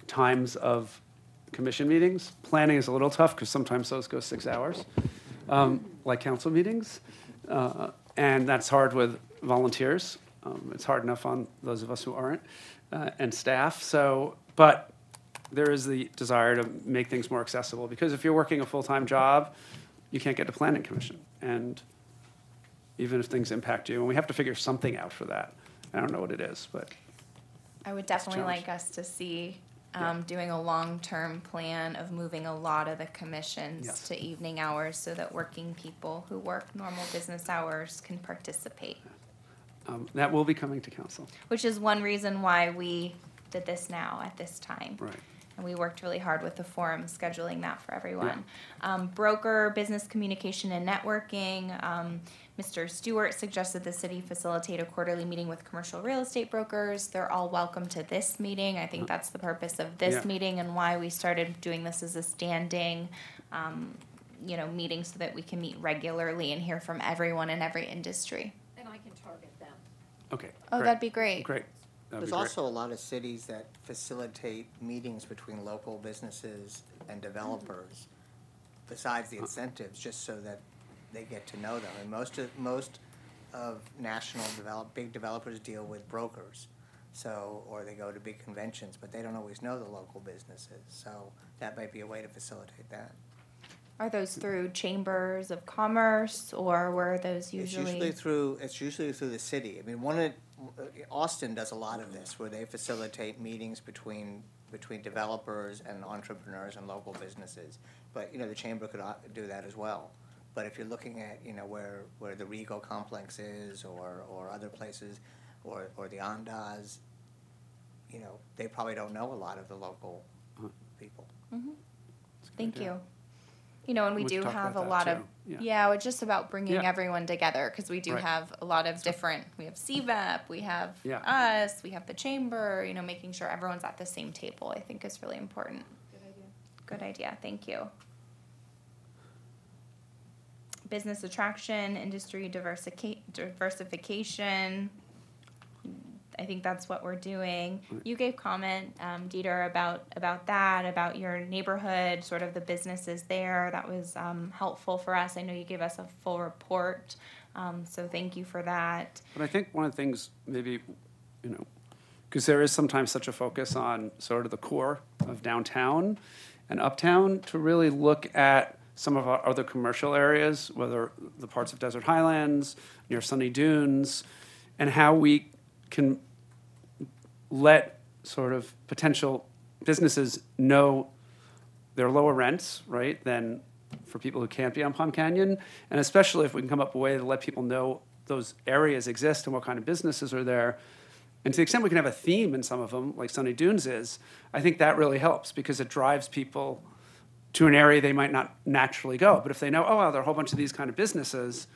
times of commission meetings. Planning is a little tough because sometimes those go 6 hours, like council meetings. And that's hard with volunteers. It's hard enough on those of us who aren't, and staff. But there is the desire to make things more accessible, because if you're working a full-time job, you can't get to planning commission. And even if things impact you, and we have to figure something out for that. I don't know what it is, but I would definitely challenge. like us to see Yeah. doing a long-term plan of moving a lot of the commissions Yes. to evening hours, so that working people who work normal business hours can participate. that will be coming to council. Which is one reason why we did this now at this time. Right. And we worked really hard with the forum, scheduling that for everyone. Broker, business communication and networking. Mr. Stewart suggested the city facilitate a quarterly meeting with commercial real estate brokers. They're all welcome to this meeting. I think that's the purpose of this Yeah. meeting, and why we started doing this as a standing, meeting, so that we can meet regularly and hear from everyone in every industry. And I can target them. Okay. Oh, great. that'd be great. Great. That'd There's be great. also a lot of cities that facilitate meetings between local businesses and developers, besides the incentives, just so that they get to know them. And most of national big developers deal with brokers, or they go to big conventions, but they don't always know the local businesses. So that might be a way to facilitate that. Are those through chambers of commerce, or were those It's usually? usually through the city. I mean, Austin does a lot of this, where they facilitate meetings between developers and entrepreneurs and local businesses. But, the chamber could do that as well. But if you're looking at, where the Regal complex is, or other places, or the Andaz, they probably don't know a lot of the local people. Thank idea. you. And we We do could talk have a about lot that of, too. yeah, it's just about bringing Yeah. everyone together, because we do Right. have a lot of different, we have CVEP, we have Yeah. us, we have the chamber, making sure everyone's at the same table, I think is really important. Good idea. Good idea, thank you. business attraction, industry diversification. I think that's what we're doing. You gave comment, Dieter, about that, about your neighborhood, sort of the businesses there. That was helpful for us. I know you gave us a full report, so thank you for that. But I think one of the things maybe, because there is sometimes such a focus on sort of the core of downtown and uptown, to really look at some of our other commercial areas, whether the parts of Desert Highlands, near Sunny Dunes, and how we can let sort of potential businesses know their lower rents, right, than for people who can't be on Palm Canyon, and especially if we can come up with a way to let people know those areas exist and what kind of businesses are there. And to the extent we can have a theme in some of them, like Sunny Dunes is, I think that really helps because it drives people to an area they might not naturally go. But if they know, oh, wow, there are a whole bunch of these kind of businesses,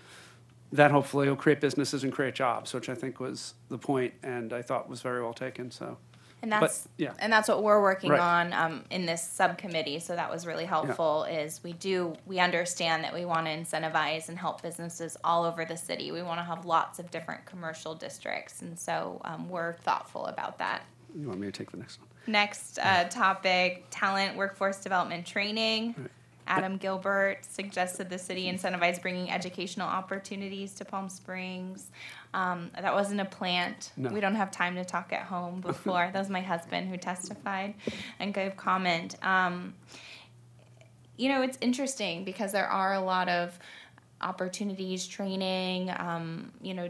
that hopefully will create businesses and create jobs, which I think was the point, and I thought was very well taken. So, and that's yeah. And that's what we're working Right. on in this subcommittee. So that was really helpful. Is we understand that we want to incentivize and help businesses all over the city. We want to have lots of different commercial districts, and so we're thoughtful about that. You want me to take the next one? Next topic: talent, workforce development, training. Right. Adam Gilbert suggested the city incentivize bringing educational opportunities to Palm Springs. That wasn't a plant. No. We don't have time to talk at home before. That was my husband who testified and gave comment. It's interesting because there are a lot of opportunities, training,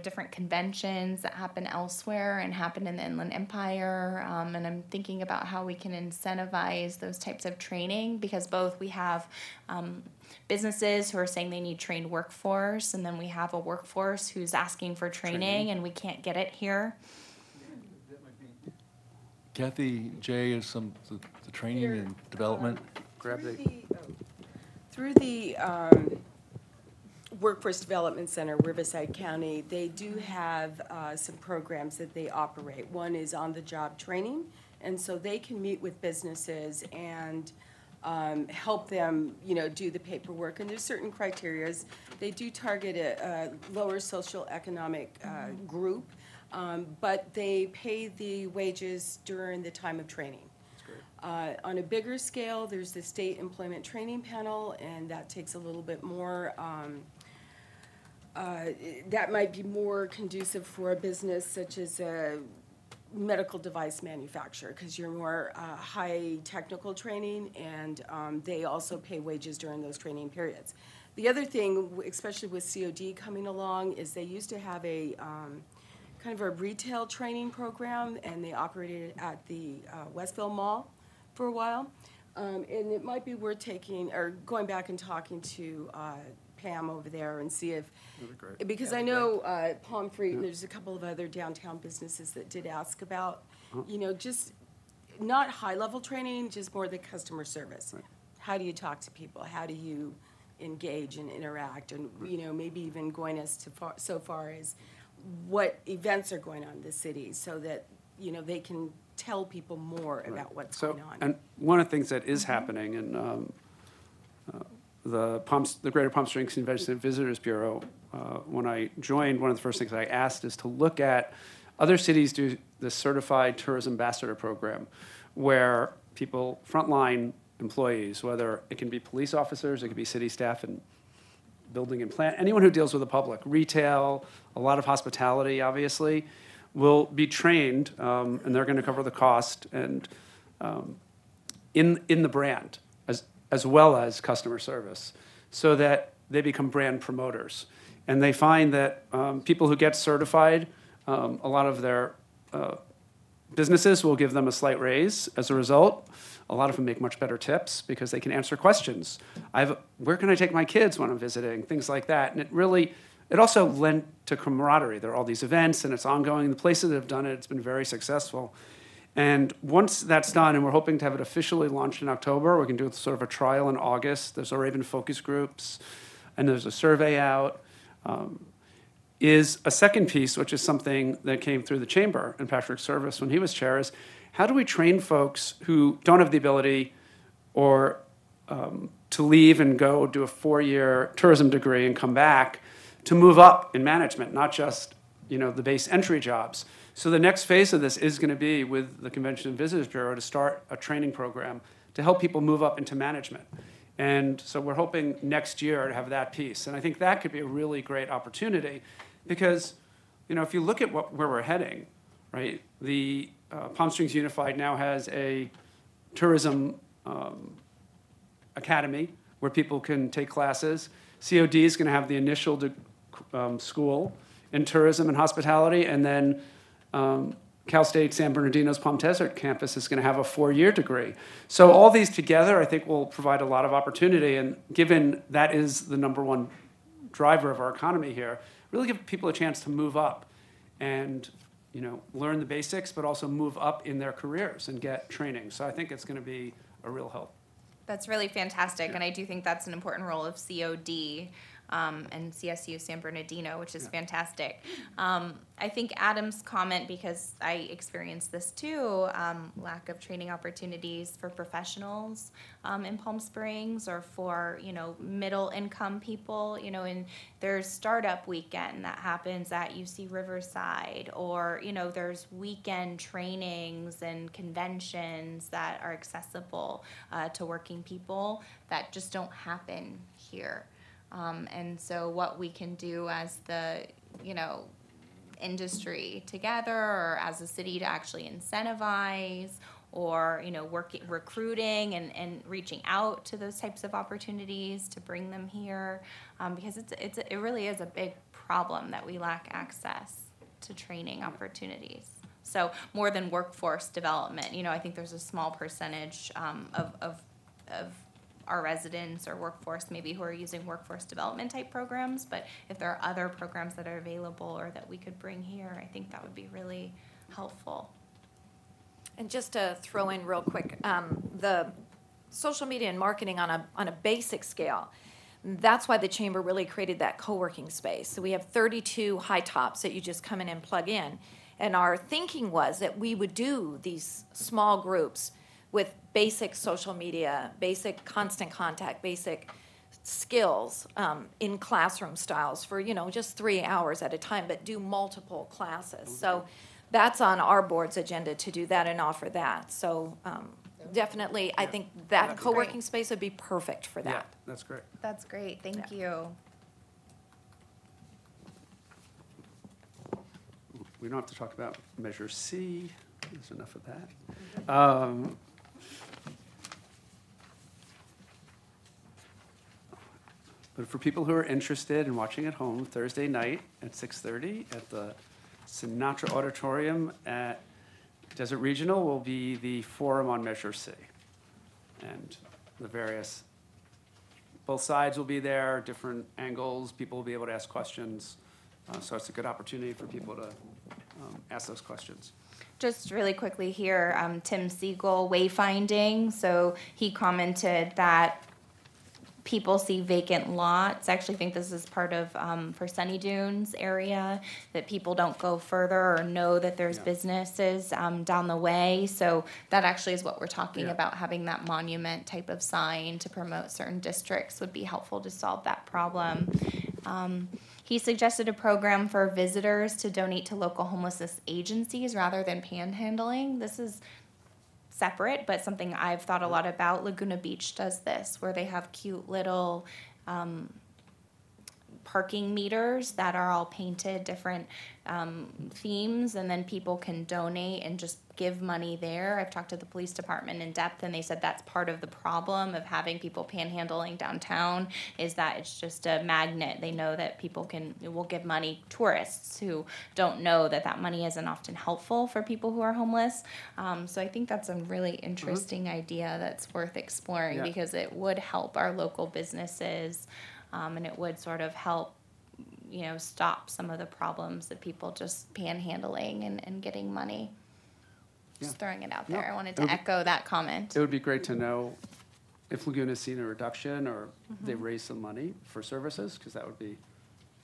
different conventions that happen elsewhere and happen in the Inland Empire. And I'm thinking about how we can incentivize those types of training because both we have businesses who are saying they need trained workforce, and then we have a workforce who's asking for training. And we can't get it here. Kathy, Jay, is the training and development? Grab the. Through the Workforce Development Center, Riverside County, they do have some programs that they operate. One is on-the-job training, and so they can meet with businesses and help them, do the paperwork. And there's certain criteria. They do target a lower socioeconomic group, but they pay the wages during the time of training. On a bigger scale, there's the State Employment Training Panel, and that takes a little bit more. That might be more conducive for a business such as a medical device manufacturer because you're more high technical training, and they also pay wages during those training periods. The other thing, especially with COD coming along, is they used to have a kind of a retail training program, and they operated at the Westville Mall for a while. And it might be worth going back and talking to Pam over there and see if, because I know Palm Free, and there's a couple of other downtown businesses that did ask about, just not high-level training, just more the customer service. Right. How do you talk to people? How do you engage and interact? And, maybe even going so far as what events are going on in the city so that, they can tell people more about what's going on. And one of the things that is happening in the Greater Palm Springs Convention and Visitors Bureau, when I joined, one of the first things I asked is to look at other cities do the Certified Tourism Ambassador Program, where people, frontline employees, whether it can be police officers, it could be city staff and building and plant, anyone who deals with the public, retail, a lot of hospitality, obviously, will be trained, and they're going to cover the cost and in the brand as well as customer service, so that they become brand promoters. And they find that people who get certified, a lot of their businesses will give them a slight raise as a result. A lot of them make much better tips because they can answer questions. Where can I take my kids when I'm visiting? Things like that. And it also lent to camaraderie. There are all these events, and it's ongoing. The places that have done it, it's been very successful. And once that's done, and we're hoping to have it officially launched in October, we can do sort of a trial in August. There's already been focus groups, and there's a survey out. Is a second piece, which is something that came through the chamber and Patrick's service when he was chair, is how do we train folks who don't have the ability or to leave and go do a 4-year tourism degree and come back to move up in management, not just, the base entry jobs. So the next phase of this is going to be with the Convention and Visitors Bureau to start a training program to help people move up into management. And so we're hoping next year to have that piece. And I think that could be a really great opportunity because, if you look at where we're heading, right, the Palm Springs Unified now has a tourism academy where people can take classes. COD is going to have the initial school in tourism and hospitality, and then Cal State San Bernardino's Palm Desert campus is going to have a 4-year degree. So all these together, I think, will provide a lot of opportunity, and given that is the number one driver of our economy here, really give people a chance to move up and learn the basics, but also move up in their careers and get training. So I think it's going to be a real help. That's really fantastic, and I do think that's an important role of COD and CSU San Bernardino, which is fantastic. I think Adam's comment, because I experienced this too, lack of training opportunities for professionals in Palm Springs or for, middle income people, and there's startup weekend that happens at UC Riverside, or, there's weekend trainings and conventions that are accessible to working people that just don't happen here. And so what we can do as the, industry together or as a city to actually incentivize or, recruiting and reaching out to those types of opportunities to bring them here, because it really is a big problem that we lack access to training opportunities. So more than workforce development, I think there's a small percentage of our residents or workforce maybe who are using workforce development type programs, but if there are other programs that are available or that we could bring here, I think that would be really helpful. And just to throw in real quick, the social media and marketing on a basic scale, that's why the chamber really created that co-working space. So we have 32 high tops that you just come in and plug in. And our thinking was that we would do these small groups with basic social media, basic constant contact, basic skills in classroom styles for, just 3 hours at a time, but do multiple classes. So that's on our board's agenda to do that and offer that. So definitely, I think that co-working space would be perfect for that. Yeah, that's great. That's great. Thank you. We don't have to talk about Measure C. There's enough of that. But for people who are interested in watching at home, Thursday night at 6:30 at the Sinatra Auditorium at Desert Regional will be the forum on Measure C. And the both sides will be there, different angles, people will be able to ask questions. So it's a good opportunity for people to ask those questions. Just really quickly here, Tim Siegel, wayfinding. So he commented that people see vacant lots. I actually think this is part of, for Sunny Dunes area, that people don't go further or know that there's businesses down the way. So that actually is what we're talking about, having that monument type of sign to promote certain districts would be helpful to solve that problem. He suggested a program for visitors to donate to local homelessness agencies rather than panhandling. This is separate, but something I've thought a lot about. Laguna Beach does this, where they have cute little parking meters that are all painted different themes, and then people can donate and just give money there. I've talked to the police department in depth, and they said that's part of the problem of having people panhandling downtown, is that it's just a magnet. They know that people will give money, tourists who don't know that money isn't often helpful for people who are homeless. So I think that's a really interesting idea that's worth exploring, because it would help our local businesses, and it would sort of help stop some of the problems that people just panhandling and getting money. Just throwing it out there. I wanted to echo that comment. It would be great to know if Laguna's seen a reduction or they raised some money for services, because that would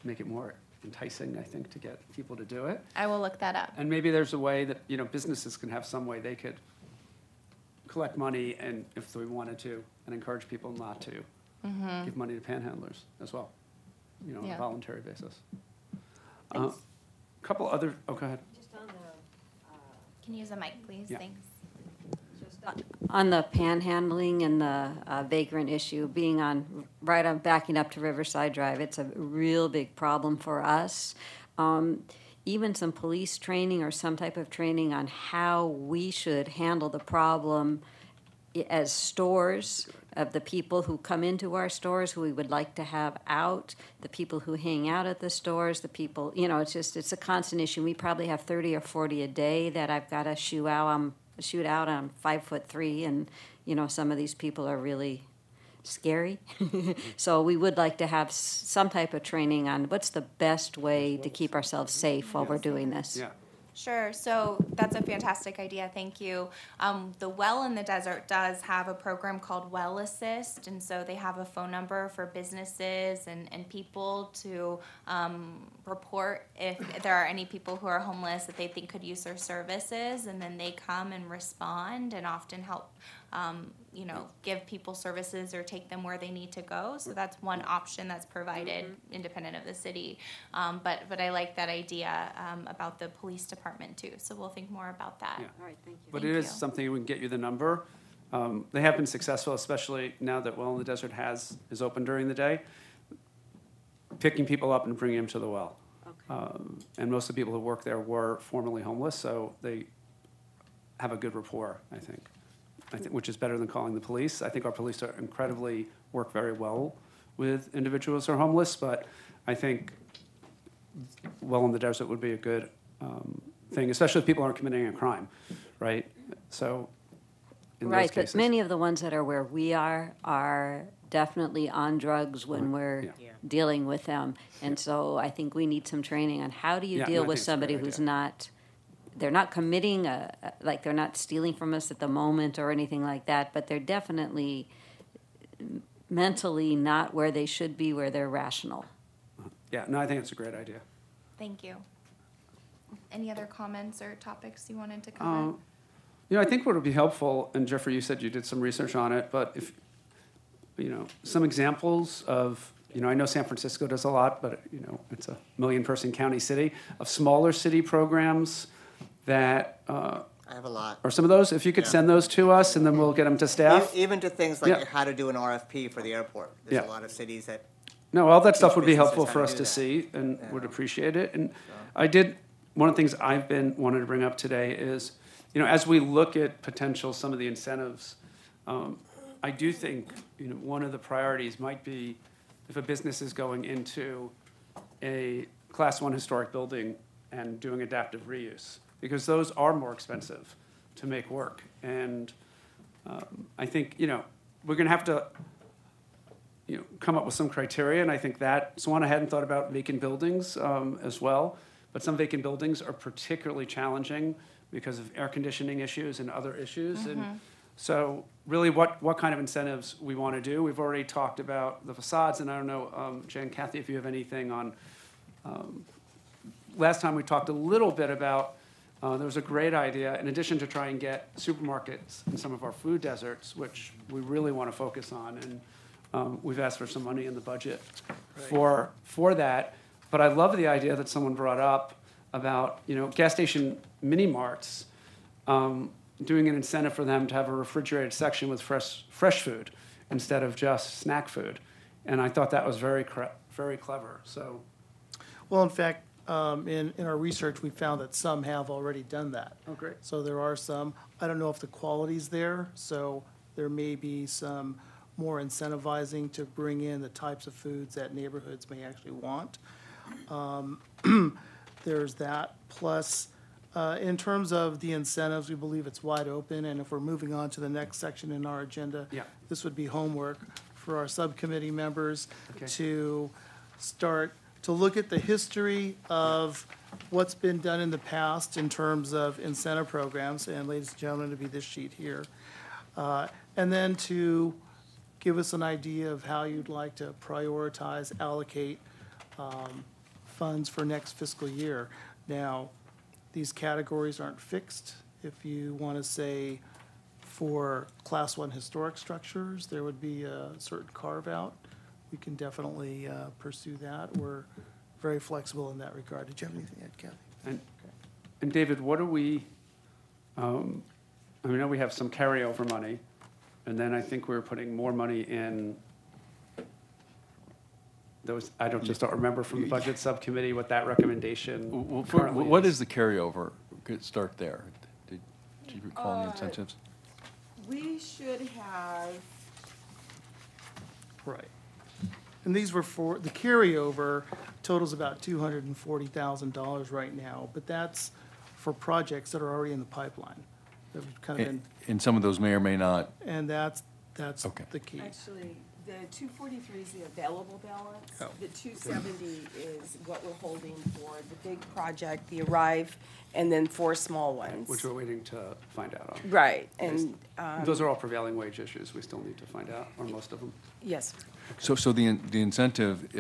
make it more enticing, I think, to get people to do it. I will look that up. And maybe there's a way that, businesses can have some way they could collect money and if we wanted to, and encourage people not to give money to panhandlers as well, you know, on a Yeah. voluntary basis. Thanks. Couple other, oh, go ahead. Can you use a mic, please? Yeah. Thanks. On the panhandling and the vagrant issue, being on, right on, backing up to Riverside Drive, it's a real big problem for us. Even some police training or some type of training on how we should handle the problem as stores, of the people who come into our stores, who we would like to have out, the people who hang out at the stores, the people, you know, it's a constant issue. We probably have 30 or 40 a day that I've got to shoot out. I'm 5'3", and, you know, some of these people are really scary. So we would like to have some type of training on what's the best way to keep ourselves safe while we're doing this. Yeah. Sure. So that's a fantastic idea. Thank you. The Well in the Desert does have a program called Well Assist, and so they have a phone number for businesses and people to report if there are any people who are homeless that they think could use their services, and then they come and respond and often help you know, give people services or take them where they need to go. So that's one option that's provided independent of the city. But I like that idea about the police department too. So we'll think more about that. Yeah. All right, thank you. But Thank it is you. something we can get you the number. They have been successful, especially now that Well in the Desert is open during the day, picking people up and bringing them to the well. Okay. And most of the people who work there were formerly homeless, so they have a good rapport, I think, which is better than calling the police. I think our police are work very well with individuals who are homeless, but I think Well in the Desert would be a good thing, especially if people aren't committing a crime, right? So in those Right, but cases. many of the ones that are where we are definitely on drugs when we're Yeah. dealing with them. And so I think we need some training on how do you Yeah, deal no, I with think it's a somebody great who's idea. not, they're not committing, like they're not stealing from us at the moment or anything like that, but they're definitely mentally not where they should be, where they're rational. Yeah, no, I think it's a great idea. Thank you. Any other comments or topics you wanted to cover? You know, I think what would be helpful, and Jeffrey, you said you did some research on it, but if, you know, some examples of, you know, I know San Francisco does a lot, but, you know, it's a 1 million-person county city, of smaller city programs that, I have a lot. or some of those, if you could Yeah. send those to us, and then we'll get them to staff. Even to things like Yeah. how to do an RFP for the airport. There's Yeah. a lot of cities that, No, all that stuff would be businesses helpful how for to us do to that. see, and Yeah. would appreciate it. And one of the things I've been wanting to bring up today is, you know, as we look at potential, some of the incentives, I do think, you know, one of the priorities might be if a business is going into a Class 1 historic building and doing adaptive reuse, because those are more expensive to make work. And I think, you know, we're going to have to, you know, come up with some criteria, and I think that's one. I hadn't thought about vacant buildings as well, but some vacant buildings are particularly challenging because of air conditioning issues and other issues. And so really what kind of incentives we want to do. We've already talked about the facades, and I don't know, Jen, Kathy, if you have anything on, last time we talked a little bit about, there was a great idea, in addition to try and get supermarkets in some of our food deserts, which we really want to focus on, and we've asked for some money in the budget for that. But I love the idea that someone brought up about, you know, gas station mini marts, doing an incentive for them to have a refrigerated section with fresh food instead of just snack food. And I thought that was very clever, so. Well, in fact, in our research, we found that some have already done that. Oh, great. So there are some. I don't know if the quality's there, so there may be some more incentivizing to bring in the types of foods that neighborhoods may actually want. There's that. Plus, in terms of the incentives, we believe it's wide open, and if we're moving on to the next section in our agenda, Yeah. this would be homework for our subcommittee members Okay. to start to look at the history of what's been done in the past in terms of incentive programs, and ladies and gentlemen, it'll be this sheet here. And then to give us an idea of how you'd like to prioritize, allocate funds for next fiscal year. Now, these categories aren't fixed. If you want to say For Class 1 historic structures, there would be a certain carve-out. We can definitely pursue that. We're very flexible in that regard. Did you have anything to add, Kathy? And David, what are we, I know we have some carryover money, and then I think we're putting more money in those, I don't remember from the budget subcommittee what that recommendation Well, currently what is the carryover? Could start there. Do you recall the incentives? We should have, Right. And these were for, the carryover totals about $240,000 right now, but that's for projects that are already in the pipeline. That have kind of been, And some of those may or may not. and that's Okay. the key. actually, the 243 is the available balance. Oh. The 270 is what we're holding for the big project, the Arrive, and then 4 small ones. which we're waiting to find out on. Right, and, Those are all prevailing wage issues we still need to find out, or most of them. yes. So the incentive,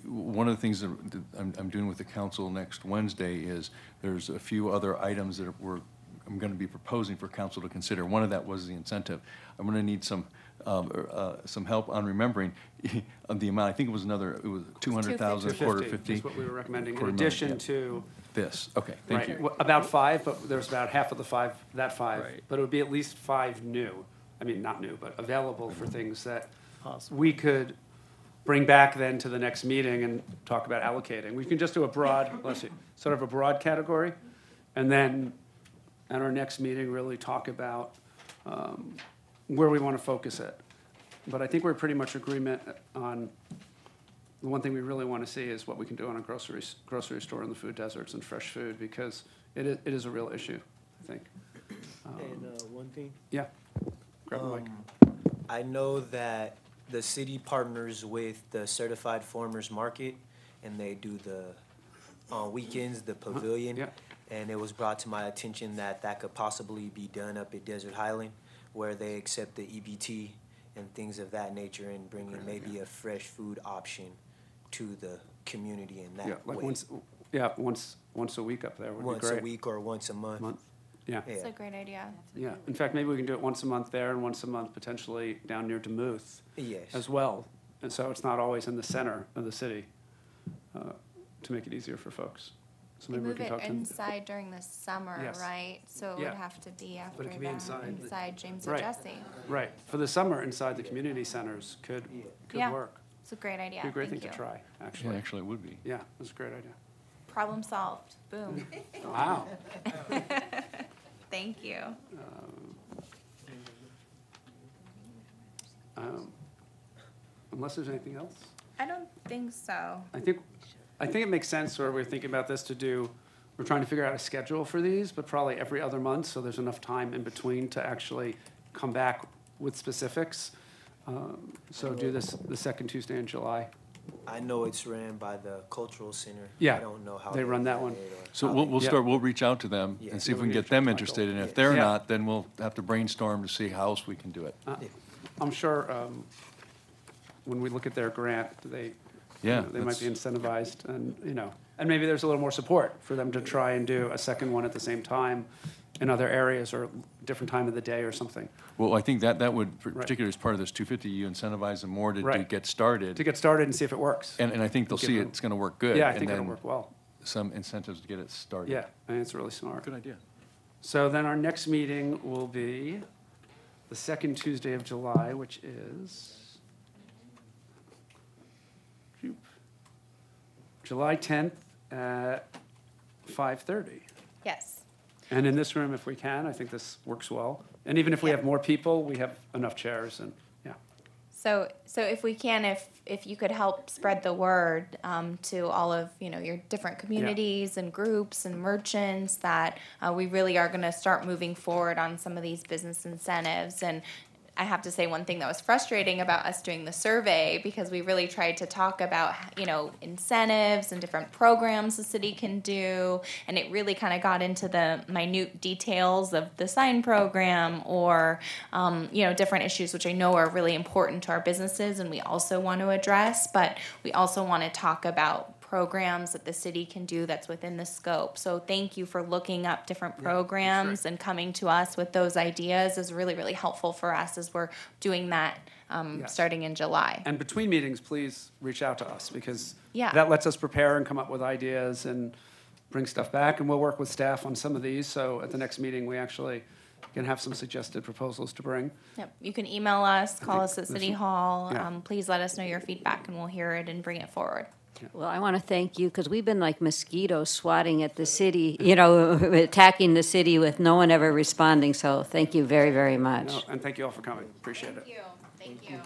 one of the things that I'm doing with the council next Wednesday is there's a few other items that I'm going to be proposing for council to consider. One of that was the incentive. I'm going to need some help on remembering the amount. I think it was 200,000, a quarter 50. Is what we were recommending, in Quarter million, addition yeah. to, This, okay, thank right, you. about 5, but there's about half of the 5, that 5. Right. But it would be at least 5 new, I mean, not new, but available for things that Possible. we could bring back then to the next meeting and talk about allocating. We can just do a broad, let's see, sort of a broad category, and then at our next meeting, really talk about where we want to focus it. But I think we're pretty much agreement on, the one thing we really want to see is what we can do on a grocery store in the food deserts and fresh food, because it is a real issue, I think. And one thing, Yeah, grab the mic. I know that the city partners with the Certified Farmers Market, and they do the weekends, the pavilion. Yeah. And it was brought to my attention that that could possibly be done up at Desert Highland, where they accept the EBT and things of that nature, and bringing maybe a fresh food option to the community in that Yeah, like way. once a week up there would be Once great. a week or once a month. Yeah, It's Yeah. a great idea. yeah. In fact, maybe we can do it once a month there and once a month potentially down near Demuth Yes. as well. And so it's not always in the center of the city, to make it easier for folks. So They maybe we move can it talk to them. inside during the summer, Yes. right? So it Yeah. would have to be after it could be that, inside. inside James Right. or Jesse. Right, for the summer inside the community centers could Yeah. work. It's a great idea. Be a great thing Thank to you. try, Yeah, actually. actually, it would be. Yeah, that's a great idea. Problem solved. Boom. Wow. Thank you. Unless there's anything else? I don't think so. I think it makes sense, where we're thinking about this, to do, we're trying to figure out a schedule for these, but probably every other month, so there's enough time in between to actually come back with specifics. So do this the second Tuesday in July. I know it's ran by the Cultural Center. Yeah, I don't know how they run that one. it or So how we'll they- Yeah. start, we'll reach out to them Yeah. and see if Yeah, we can we get reach out them to interested. And Michael. if they're Yeah. not, then we'll have to brainstorm to see how else we can do it. I'm sure when we look at their grant, they, Yeah, they might be that's- incentivized, and, and maybe there's a little more support for them to try and do a second one at the same time in other areas, or different time of the day or something, Well, I think that would, Right. particularly as part of this 250, you incentivize them more to Right. get started. to get started and see if it works. And I think they'll Give see them- it's going to work good. Yeah, I and think it'll then work well. Some incentives to get it started. Yeah, I think it's really smart. Good idea. So then our next meeting will be the second Tuesday of July, which is July 10th at 5:30. Yes. And in this room, if we can, I think this works well. And even if we Yeah. have more people, we have enough chairs, and, yeah. So if we can, if you could help spread the word to all of your different communities and groups and merchants, that we really are going to start moving forward on some of these business incentives. And I have to say, one thing that was frustrating about us doing the survey, because we really tried to talk about incentives and different programs the city can do, and it really kind of got into the minute details of the sign program, or different issues which I know are really important to our businesses and we also want to address, but we also want to talk about programs that the city can do that's within the scope. So thank you for looking up different programs and coming to us with those ideas is really, really helpful for us as we're doing that Yes. starting in July. And between meetings, please reach out to us, because Yeah. that lets us prepare and come up with ideas and bring stuff back, and we'll work with staff on some of these, so at the next meeting, we actually can have some suggested proposals to bring. Yep. You can email us, call us at this- City Hall. yeah. Please let us know your feedback, and we'll hear it and bring it forward. Well, I want to thank you, because we've been like mosquitoes swatting at the city, you know, attacking the city with no one ever responding, so thank you very, very much. No, and thank you all for coming, appreciate it. Thank you.